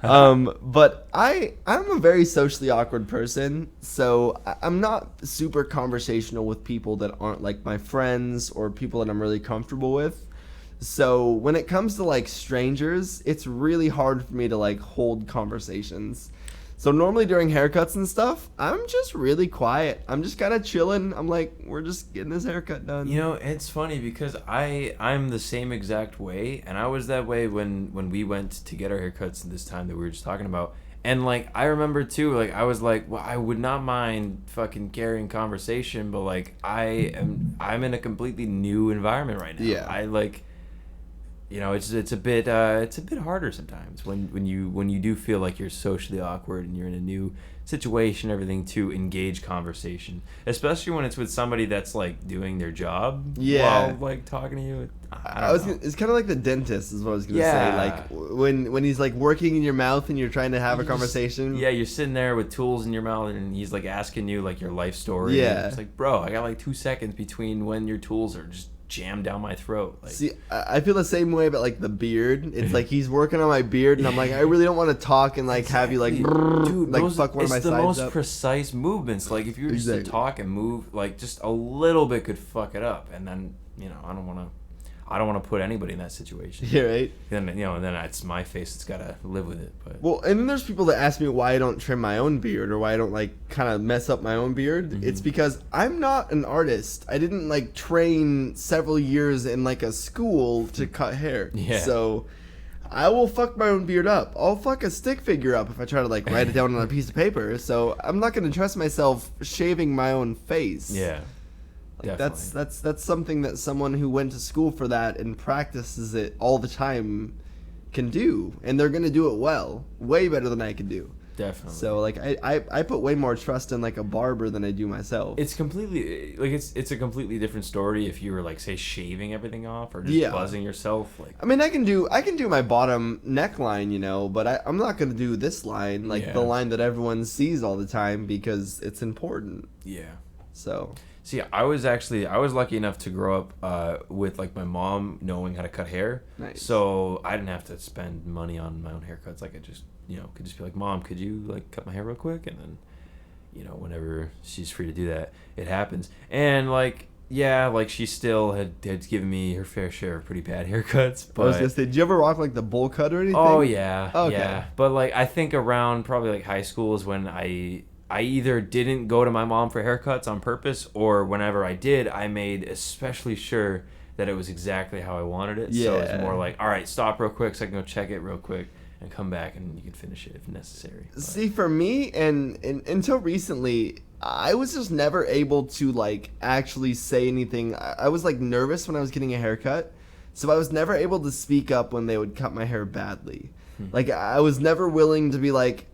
But I'm a very socially awkward person, so I'm not super conversational with people that aren't like my friends or people that I'm really comfortable with. So when it comes to like strangers, it's really hard for me to like hold conversations. So normally during haircuts and stuff, I'm just really quiet. I'm just kind of chilling. I'm like, we're just getting this haircut done. You know, it's funny because I'm the same exact way, and I was that way when we went to get our haircuts this time that we were just talking about. And like I remember too, like I was like, well, I would not mind fucking carrying conversation, but like I'm in a completely new environment right now. Yeah. I like. You know, it's a bit harder sometimes when you do feel like you're socially awkward and you're in a new situation, everything, to engage conversation, especially when it's with somebody that's like doing their job while like talking to you. It's kind of like the dentist is what I was gonna say. Like when he's like working in your mouth and you're trying to have a conversation. You're sitting there with tools in your mouth and he's like asking you like your life story. Yeah, it's like, bro, I got like 2 seconds between when your tools are just jammed down my throat. Like, see, I feel the same way about like the beard. It's like he's working on my beard, and I'm like, I really don't want to talk and like have you like, dude, like fuck one of my sides up. It's the most precise movements. Like if you were just to talk and move, like just a little bit could fuck it up. And then I don't want to put anybody in that situation. Yeah, right. Then then it's my face that's gotta live with it. But well, and then there's people that ask me why I don't trim my own beard or why I don't like kind of mess up my own beard. Mm-hmm. It's because I'm not an artist. I didn't like train several years in like a school to cut hair. Yeah. So I will fuck my own beard up. I'll fuck a stick figure up if I try to like write it down on a piece of paper. So I'm not gonna trust myself shaving my own face. Yeah. Like that's something that someone who went to school for that and practices it all the time can do, and they're gonna do it well, way better than I can do. Definitely. So like I put way more trust in like a barber than I do myself. It's completely like it's a completely different story if you were like say shaving everything off or just buzzing yourself. Like I mean, I can do my bottom neckline, but I'm not gonna do this line, like the line that everyone sees all the time because it's important. Yeah. So. See, I was lucky enough to grow up with like my mom knowing how to cut hair. Nice. So I didn't have to spend money on my own haircuts. Like I just could just be like, Mom, could you like cut my hair real quick? And then whenever she's free to do that, it happens. And like like she still had given me her fair share of pretty bad haircuts. But I was gonna say, did you ever rock like the bowl cut or anything? Oh yeah, okay. Yeah. But like I think around probably like high school is when I either didn't go to my mom for haircuts on purpose, or whenever I did, I made especially sure that it was exactly how I wanted it. Yeah. So it's more like, all right, stop real quick so I can go check it real quick and come back and you can finish it if necessary. But. See, for me, and until recently, I was just never able to like actually say anything. I was like nervous when I was getting a haircut, so I was never able to speak up when they would cut my hair badly. Like I was never willing to be like,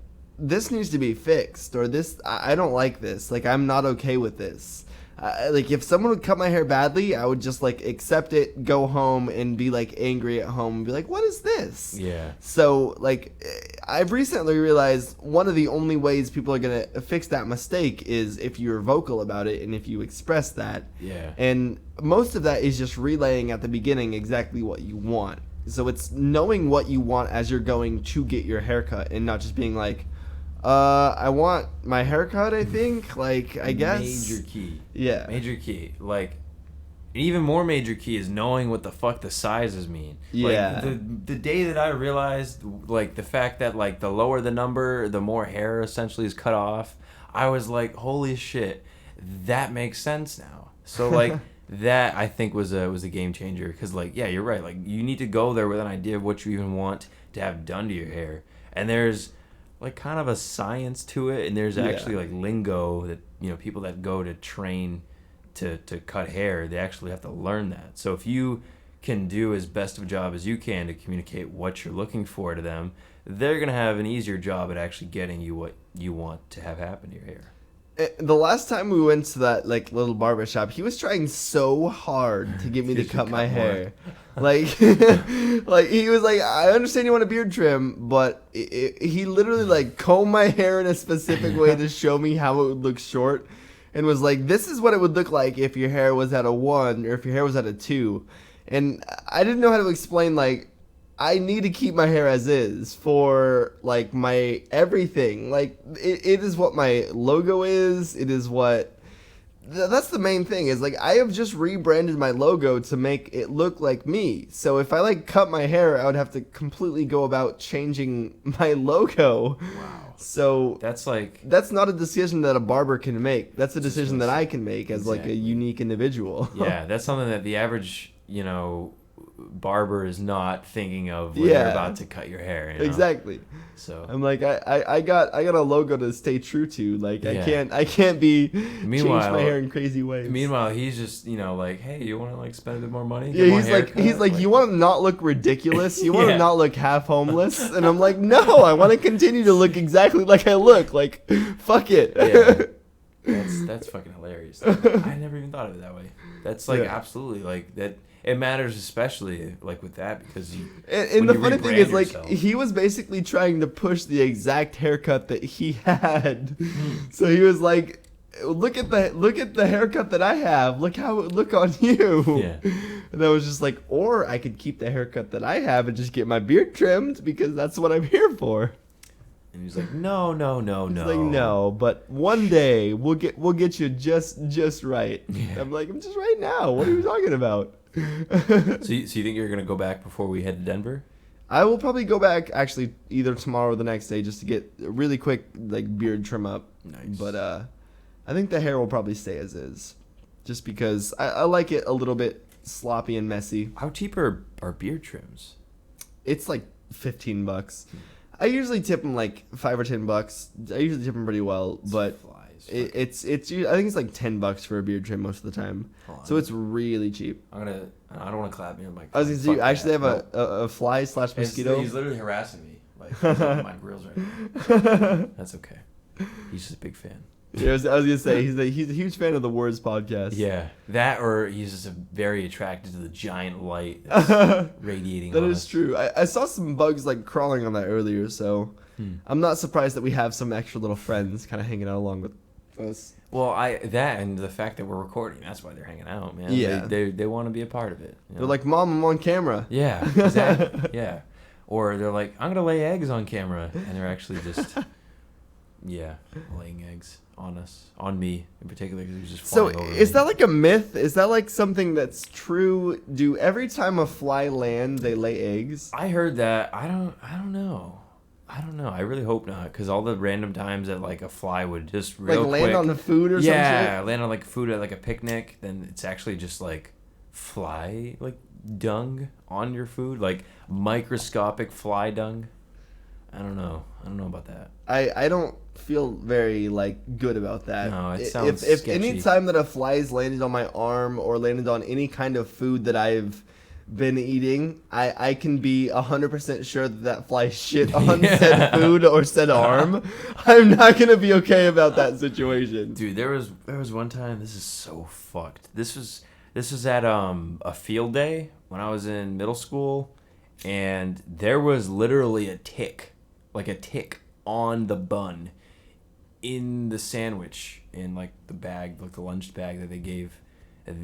this needs to be fixed, or this, I don't like this, like I'm not okay with this. Like if someone would cut my hair badly, I would just like accept it, go home and be like angry at home and be like, what is this? Yeah. So like I've recently realized one of the only ways people are gonna fix that mistake is if you're vocal about it and if you express that. Yeah. And most of that is just relaying at the beginning exactly what you want. So it's knowing what you want as you're going to get your haircut and not just being like, I want my haircut, I think. Like, I guess. Major key. Yeah. Major key. Like, even more major key is knowing what the fuck the sizes mean. Yeah. Like, the day that I realized, like, the fact that, like, the lower the number, the more hair essentially is cut off, I was like, holy shit, that makes sense now. So, like, that, I think, was a game changer. Because, like, yeah, you're right. Like, you need to go there with an idea of what you even want to have done to your hair. And there's like kind of a science to it, and there's actually like lingo that people that go to train to cut hair, they actually have to learn that. So if you can do as best of a job as you can to communicate what you're looking for to them, they're gonna have an easier job at actually getting you what you want to have happen to your hair. The last time we went to that like little barber shop, he was trying so hard to get me to cut my hair. Like, like he was like, I understand you want a beard trim, but he literally like combed my hair in a specific way to show me how it would look short, and was like, this is what it would look like if your hair was at a 1 or if your hair was at a 2. And I didn't know how to explain, like, I need to keep my hair as is for like my everything. Like it is what my logo is. It is what that's the main thing is like I have just rebranded my logo to make it look like me. So if I like cut my hair, I would have to completely go about changing my logo. Wow. So that's not a decision that a barber can make. That's a decision that I can make as like a unique individual. Yeah, that's something that the average, barber is not thinking of when you're about to cut your hair. Exactly. So I'm like, I got a logo to stay true to. Like I can't be change my hair in crazy ways. Meanwhile, he's just like, hey, you want to like spend a bit more money? Yeah, he's like, you want to not look ridiculous? You want to not look half homeless? And I'm like, no, I want to continue to look exactly like I look. Like, fuck it. Yeah. That's fucking hilarious. I never even thought of it that way. That's like absolutely like that. It matters especially like with that because and the funny thing is like he was basically trying to push the exact haircut that he had. So he was like, look at the haircut that I have. Look how it would look on you. Yeah. And I was just like, or I could keep the haircut that I have and just get my beard trimmed because that's what I'm here for. And he's like, no. He's like, no, but one day we'll get you just right. Yeah. I'm like, I'm just right now. What are you talking about? So you think you're gonna go back before we head to Denver? I will probably go back actually either tomorrow or the next day just to get a really quick like beard trim up. Nice. But I think the hair will probably stay as is, just because I like it a little bit sloppy and messy. How cheap are beard trims? It's like $15. I usually tip them like $5 or $10. I usually tip them pretty well, but it's I think it's like $10 for a beard trim most of the time. So it's really cheap. I don't want to clap me on my. I was gonna say, you actually have a fly / mosquito. He's literally harassing me Like, he's up in my grills right now. That's okay. He's just a big fan. Yeah, I was gonna say he's a huge fan of the Words podcast. Yeah, that or he's just very attracted to the giant light that's radiating. That is true. I saw some bugs like crawling on that earlier, so I'm not surprised that we have some extra little friends kind of hanging out along with us. Well, that and the fact that we're recording, that's why they're hanging out, man. Yeah, they want to be a part of it. You know? They're like, Mom, I'm on camera. Yeah, exactly. Yeah, or they're like, I'm gonna lay eggs on camera, and they're actually just laying eggs on us, on me in particular, because he's just flying over is me. that like a myth? Is that like something that's true? Do every time a fly land, they lay eggs? I heard that. I don't know. I really hope not, because all the random times that like a fly would just real like land quick, on the food or something. yeah, land on like food at like a picnic, then it's actually just like fly like dung on your food, like microscopic fly dung. I don't know about that. I don't feel very like good about that. No, it sounds if sketchy. any time that a fly's landed on my arm or landed on any kind of food that I've been eating, I can be 100% sure that fly shit on said food or said arm. I'm not gonna be okay about that situation. Dude, there was one time, this is so fucked. This was at a field day when I was in middle school, and there was literally a tick on the bun in the sandwich, in like the bag, like the lunch bag that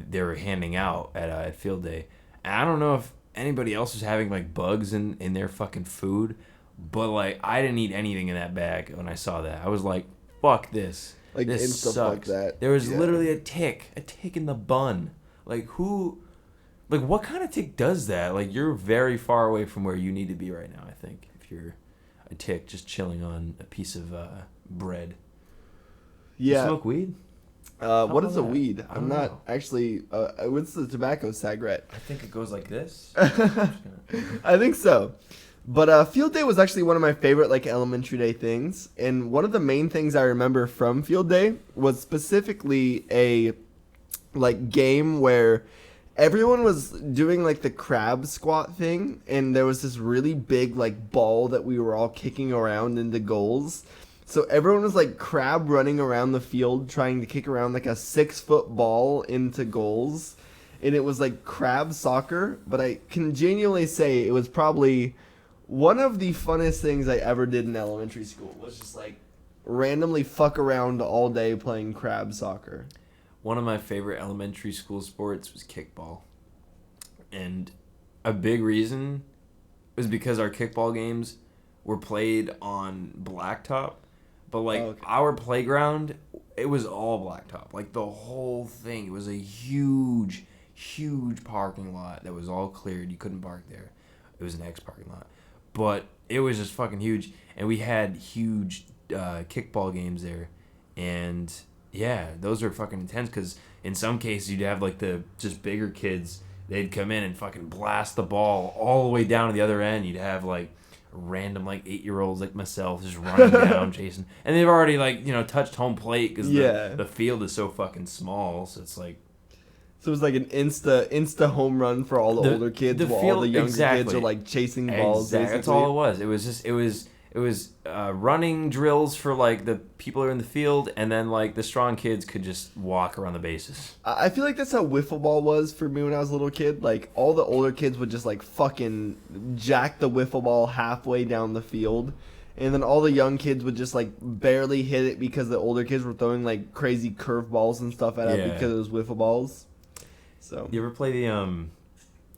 they were handing out at field day. And I don't know if anybody else was having like bugs in their fucking food, but like I didn't eat anything in that bag when I saw that. I was like, fuck this. Like This stuff sucks. like that. There was literally a tick in the bun. Like what kind of tick does that? Like, you're very far away from where you need to be right now, I think, if you're a tick just chilling on a piece of bread. Yeah. You smoke weed? What is a that? weed? I I'm don't not know. actually. What's the tobacco cigarette? I think it goes like this. I think so. But field day was actually one of my favorite like elementary day things, and one of the main things I remember from field day was specifically a like game where everyone was doing like the crab squat thing, and there was this really big like ball that we were all kicking around into goals. So everyone was like crab running around the field trying to kick around like a 6-foot ball into goals. And it was like crab soccer, but I can genuinely say it was probably one of the funnest things I ever did in elementary school. Was just like randomly fuck around all day playing crab soccer. One of my favorite elementary school sports was kickball. And a big reason was because our kickball games were played on blacktop. But like our playground, it was all blacktop. Like the whole thing. It was a huge parking lot that was all cleared. You couldn't park there. It was an X parking lot. But it was just fucking huge. And we had huge kickball games there. And yeah, those are fucking intense, because in some cases you'd have like the just bigger kids. They'd come in and fucking blast the ball all the way down to the other end. You'd have like random like 8-year-olds like myself just running down chasing, and they've already like touched home plate because the field is so fucking small, so it's like, so it was like an insta home run for all the older kids, while all the younger kids are like chasing balls. Exactly. That's all it was. It was running drills for like the people who are in the field, and then like the strong kids could just walk around the bases. I feel like that's how wiffle ball was for me when I was a little kid. Like all the older kids would just like fucking jack the wiffle ball halfway down the field, and then all the young kids would just like barely hit it because the older kids were throwing like crazy curveballs and stuff at it because it was wiffle balls. So you ever play the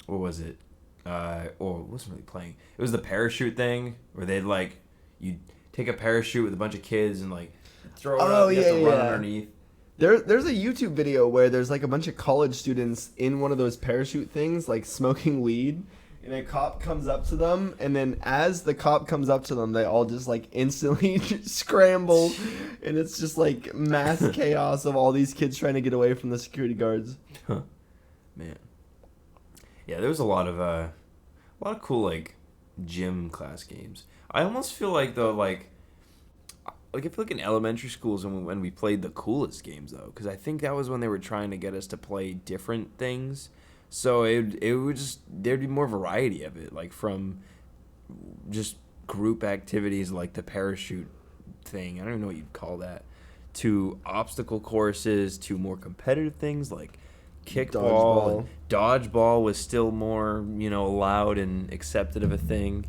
what was it? It wasn't really playing. It was the parachute thing where they'd like, you'd take a parachute with a bunch of kids and like throw it up. You have to run underneath. There's a YouTube video where there's like a bunch of college students in one of those parachute things, like smoking weed, and a cop comes up to them, and then as the cop comes up to them, they all just like instantly scramble, and it's just like mass chaos of all these kids trying to get away from the security guards. Huh. Man. Yeah, there was a lot of cool like gym class games. I almost feel like though like I feel like in elementary schools when we played the coolest games though, because I think that was when they were trying to get us to play different things. So it would just, there'd be more variety of it, like from just group activities like the parachute thing. I don't even know what you'd call that. To obstacle courses, to more competitive things like kickball. Dodgeball was still more, allowed and accepted of a thing.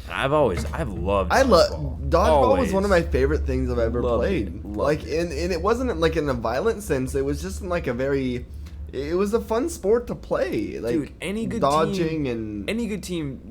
And I've loved dodgeball. Dodgeball was one of my favorite things I've ever played. Loved it. And it wasn't like in a violent sense. It was just in like it was a fun sport to play. Like, dude, any good team,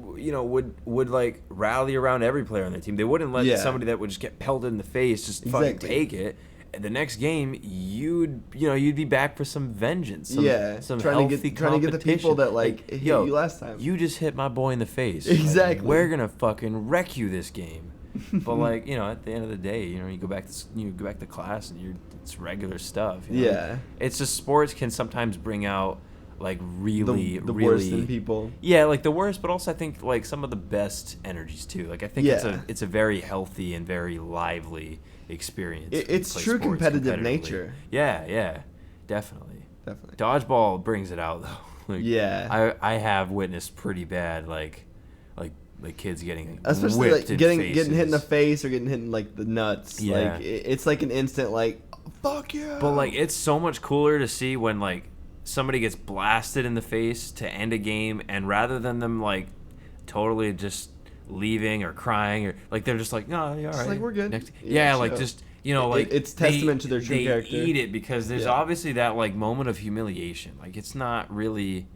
would like rally around every player on their team. They wouldn't let somebody that would just get pelted in the face just fucking take it. And the next game, you'd be back for some vengeance. Some trying to get the people that hit you last time. You just hit my boy in the face. Exactly. Like, we're gonna fucking wreck you this game. But at the end of the day, you go back to class and it's regular stuff. Yeah. It's just sports can sometimes bring out like really the worst in people. Yeah, like the worst, but also I think like some of the best energies too. Like I think it's a very healthy and very lively experience. It's true competitive nature. Yeah, definitely. Dodgeball brings it out though. I have witnessed pretty bad like kids getting especially whipped like getting hit in the face or getting hit in like the nuts. Yeah. Like it's like an instant like fuck yeah. But like it's so much cooler to see when like somebody gets blasted in the face to end a game, and rather than them like totally just leaving or crying or like they're just like no, yeah, all right, like we're good. Next, just like it's testament to their true character. They eat it because there's obviously that like moment of humiliation. Like it's not really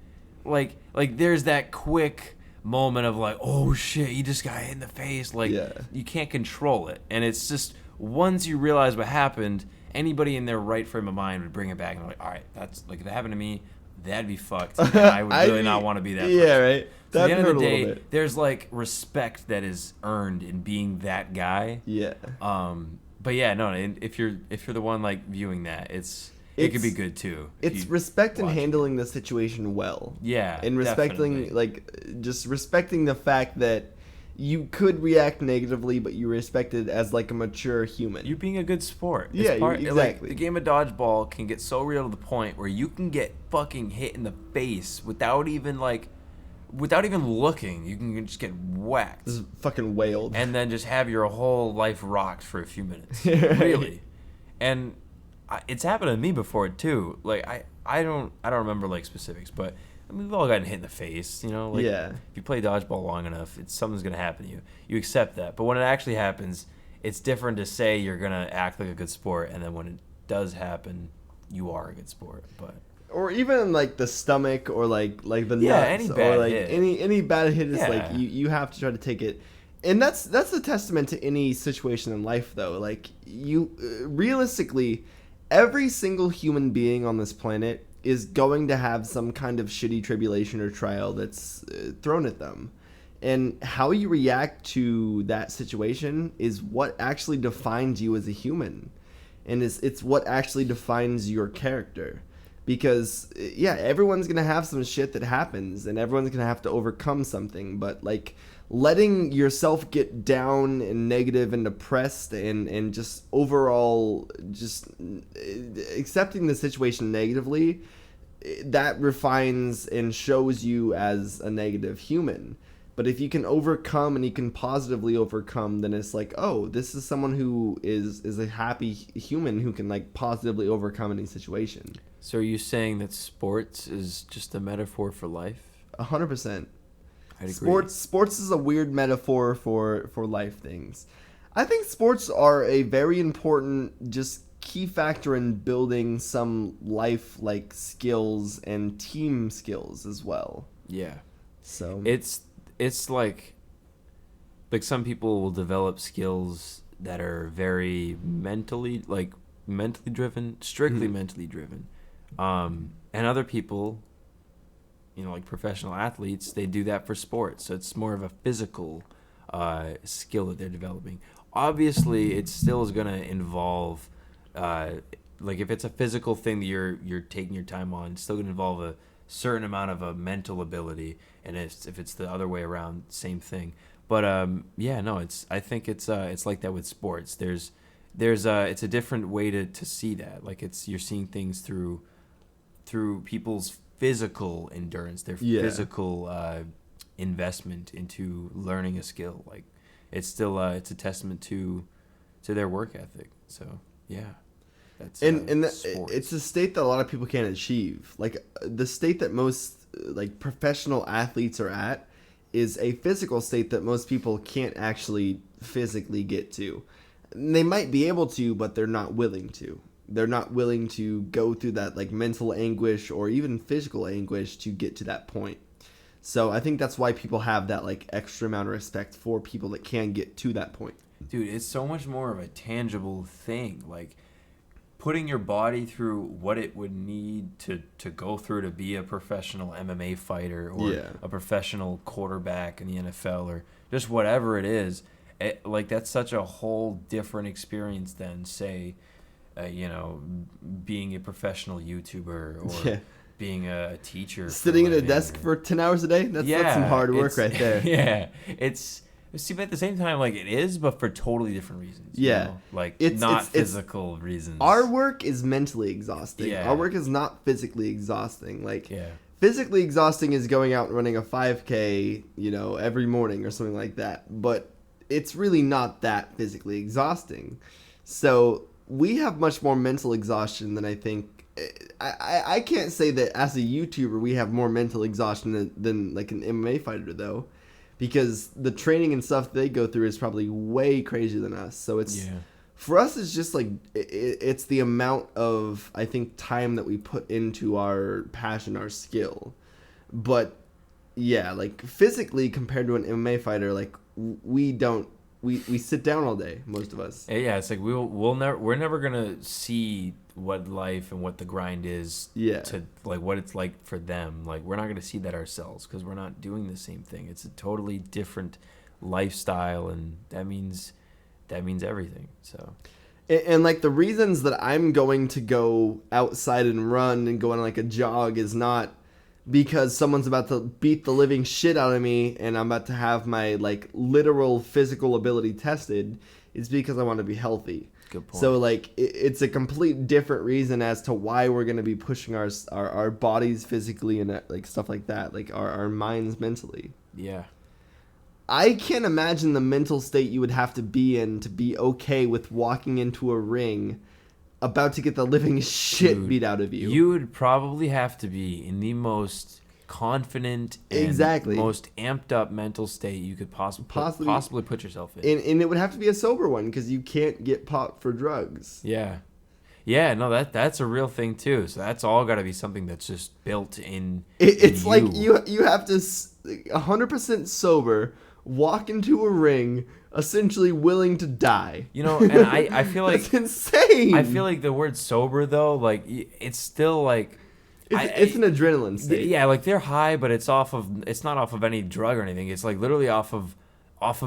like there's that quick moment of like, oh shit, you just got hit in the face. Like you can't control it, and it's just once you realize what happened, anybody in their right frame of mind would bring it back and like, all right, that's like if it happened to me, that'd be fucked. And I would really not want to be that person. Yeah, right. So at the end of the day, there's like respect that is earned in being that guy. Yeah. But yeah, no. If you're the one like viewing that, it could be good too. It's respect and handling the situation well. Yeah. And respecting just respecting the fact that you could react negatively, but you respect it as like a mature human. You being a good sport. Exactly. Like, the game of dodgeball can get so real to the point where you can get fucking hit in the face without even looking. You can just get whacked. Just fucking wailed. And then just have your whole life rocked for a few minutes. Right. Really. And it's happened to me before too. Like I don't remember like specifics, but I mean, we've all gotten hit in the face, Like, if you play dodgeball long enough, something's gonna happen to you. You accept that, but when it actually happens, it's different to say you're gonna act like a good sport, and then when it does happen, you are a good sport. But or even like the stomach, or like the nuts, any bad or like hit. any bad hit is like you have to try to take it. And that's a testament to any situation in life, though. Like you realistically, every single human being on this planet is going to have some kind of shitty tribulation or trial that's thrown at them. And how you react to that situation is what actually defines you as a human. And it's what actually defines your character. Because, everyone's going to have some shit that happens, and everyone's going to have to overcome something. But, like, letting yourself get down and negative and depressed and just overall just accepting the situation negatively, that refines and shows you as a negative human. But if you can overcome and you can positively overcome, then it's like, oh, this is someone who is a happy human who can like positively overcome any situation. So are you saying that sports is just a metaphor for life? 100%. I'd agree. Sports is a weird metaphor for life things. I think sports are a very important just key factor in building some life like skills and team skills as well. Yeah. So it's like some people will develop skills that are very mentally driven, strictly mentally driven. And other people, like professional athletes, they do that for sports. So it's more of a physical skill that they're developing. Obviously, it still is going to involve, if it's a physical thing that you're taking your time on, it's still going to involve a certain amount of a mental ability. And if it's the other way around, same thing. But I think it's like that with sports. There's it's a different way to see that. Like you're seeing things through people's physical endurance, their physical investment into learning a skill. Like it's still it's a testament to their work ethic. So yeah, that's it's a state that a lot of people can't achieve. Like the state that most like professional athletes are at is a physical state that most people can't actually physically get to. And they might be able to, but they're not willing to. They're not willing to go through that like mental anguish or even physical anguish to get to that point. So I think that's why people have that like extra amount of respect for people that can get to that point. Dude, it's so much more of a tangible thing. Like putting your body through what it would need to go through to be a professional MMA fighter or a professional quarterback in the NFL or just whatever it is. Like that's such a whole different experience than say, being a professional YouTuber or being a teacher. Sitting at a desk for 10 hours a day? That's some hard work right there. Yeah. See, but at the same time, like it is, but for totally different reasons. Yeah. Like it's physical reasons. Our work is mentally exhausting. Yeah. Our work is not physically exhausting. Physically exhausting is going out and running a 5K, every morning or something like that. But it's really not that physically exhausting. So we have much more mental exhaustion than I think. I can't say that as a YouTuber we have more mental exhaustion than like an MMA fighter though, because the training and stuff they go through is probably way crazier than us. So it's for us it's just like it's the amount of I think time that we put into our passion, our skill. But yeah, like physically compared to an MMA fighter, like we sit down all day, most of us. Yeah, it's like we're never gonna see what life and what the grind is to like what it's like for them. Like we're not gonna see that ourselves because we're not doing the same thing. It's a totally different lifestyle, and that means everything. So and like the reasons that I'm going to go outside and run and go on like a jog is not because someone's about to beat the living shit out of me and I'm about to have my like literal physical ability tested. It's because I want to be healthy. Good point. So like it's a complete different reason as to why we're going to be pushing our bodies physically and like stuff like that, like our minds mentally. Yeah. I can't imagine the mental state you would have to be in to be okay with walking into a ring about to get the living shit beat out of you. You would probably have to be in the most confident and most amped up mental state you could possibly put yourself in. And it would have to be a sober one because you can't get popped for drugs. Yeah. Yeah, no, that's a real thing too. So that's all got to be something that's just built in. It's like you have to 100% sober walk into a ring essentially willing to die. And I feel like that's insane. I feel like the word sober though, like it's still like it's an adrenaline state. Yeah, like they're high, but it's not off of any drug or anything. It's like literally off of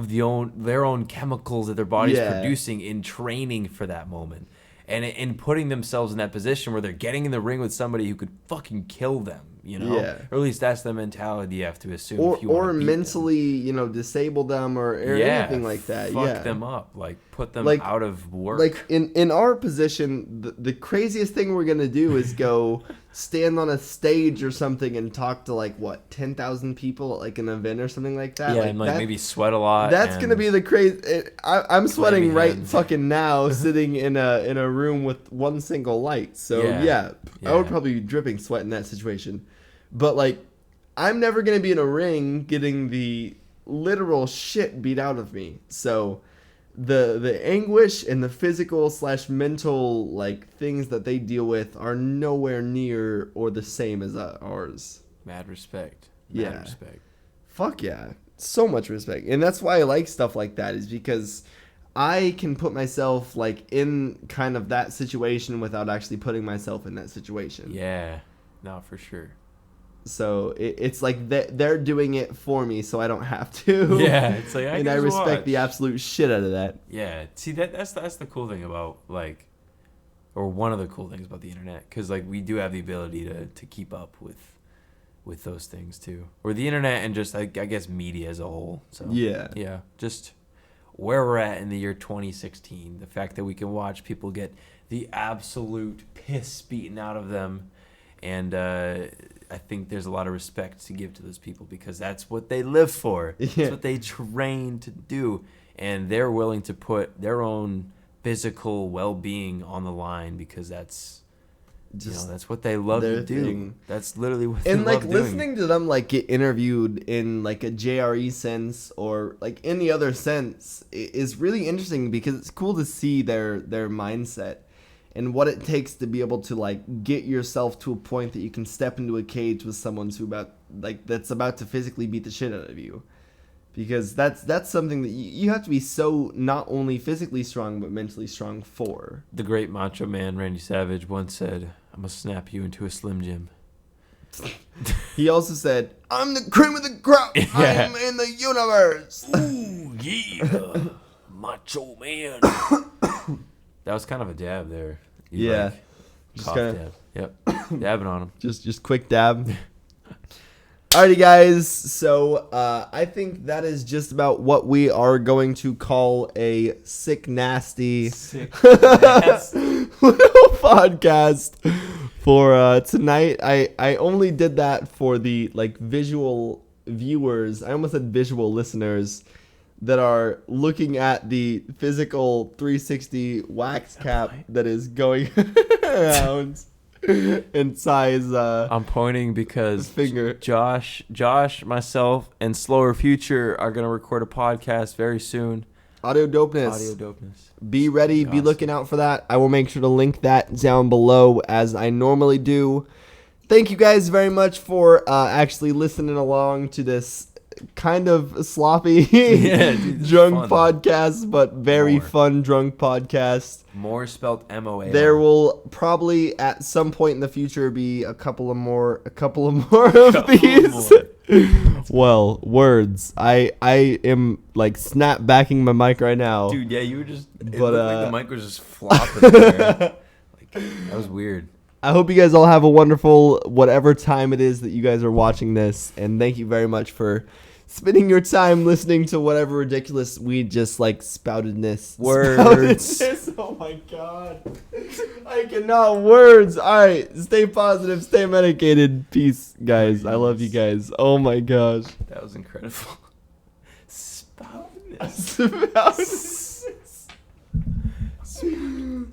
their own chemicals that their body's producing in training for that moment. And in putting themselves in that position where they're getting in the ring with somebody who could fucking kill them, or at least that's the mentality you have to assume. Or mentally, disable them or anything like that. Fuck them up, like put them out of work. Like in our position, the craziest thing we're gonna do is go stand on a stage or something and talk to 10,000 people at like an event or something like that. Yeah, and maybe sweat a lot. That's gonna be the crazy. I'm sweating right fucking now, sitting in a room with one single light. So yeah, I would probably be dripping sweat in that situation. But I'm never gonna be in a ring getting the literal shit beat out of me. So the anguish and the physical / mental things that they deal with are nowhere near or the same as ours. Mad respect. Respect. Fuck yeah. So much respect. And that's why I like stuff like that, is because I can put myself in kind of that situation without actually putting myself in that situation. Yeah. No, for sure. So it's like they're doing it for me, so I don't have to. Yeah, it's like and I respect the absolute shit out of that. Yeah, see that's the cool thing about or one of the cool things about the internet, because we do have the ability to keep up with those things too, or the internet and just I guess media as a whole. So yeah, just where we're at in the year 2016, the fact that we can watch people get the absolute piss beaten out of them And I think there's a lot of respect to give to those people because that's what they live for. Yeah. That's what they train to do. And they're willing to put their own physical well-being on the line because that's that's what they love to do. Thing. That's literally what they love doing. And listening to them get interviewed in a JRE sense or any other sense is really interesting because it's cool to see their mindset and what it takes to be able to get yourself to a point that you can step into a cage with someone that's about to physically beat the shit out of you. Because that's something that you have to be so not only physically strong but mentally strong for. The great macho man Randy Savage once said, "I'm gonna snap you into a Slim Jim." He also said, "I'm the cream of the crop. Yeah. I'm in the universe." Ooh, yeah, macho man. That was kind of a dab there. Yeah, just kind of dab. Yep, dabbing on him. Just quick dab. Alrighty, guys. So I think that is just about what we are going to call a sick nasty little podcast for tonight. I only did that for the visual viewers. I almost said visual listeners that are looking at the physical 360 wax cap that is going around. And size I'm pointing because finger. Josh, myself, and Slower Future are gonna record a podcast very soon. Audio dopeness. Be ready. Be looking out for that. I will make sure to link that down below as I normally do. Thank you guys very much for actually listening along to this kind of sloppy drunk podcast, but very fun drunk podcast. More spelled MOA. There will probably at some point in the future be a couple of more these. Well, words. I am snap backing my mic right now. Dude, yeah, you were just it looked like the mic was just flopping there. That was weird. I hope you guys all have a wonderful whatever time it is that you guys are watching this, and thank you very much for spending your time listening to whatever ridiculous we just spoutedness. Words. Oh my god. I cannot. Words. All right. Stay positive. Stay medicated. Peace, guys. I love you guys. Oh my gosh. That was incredible. Spoutedness.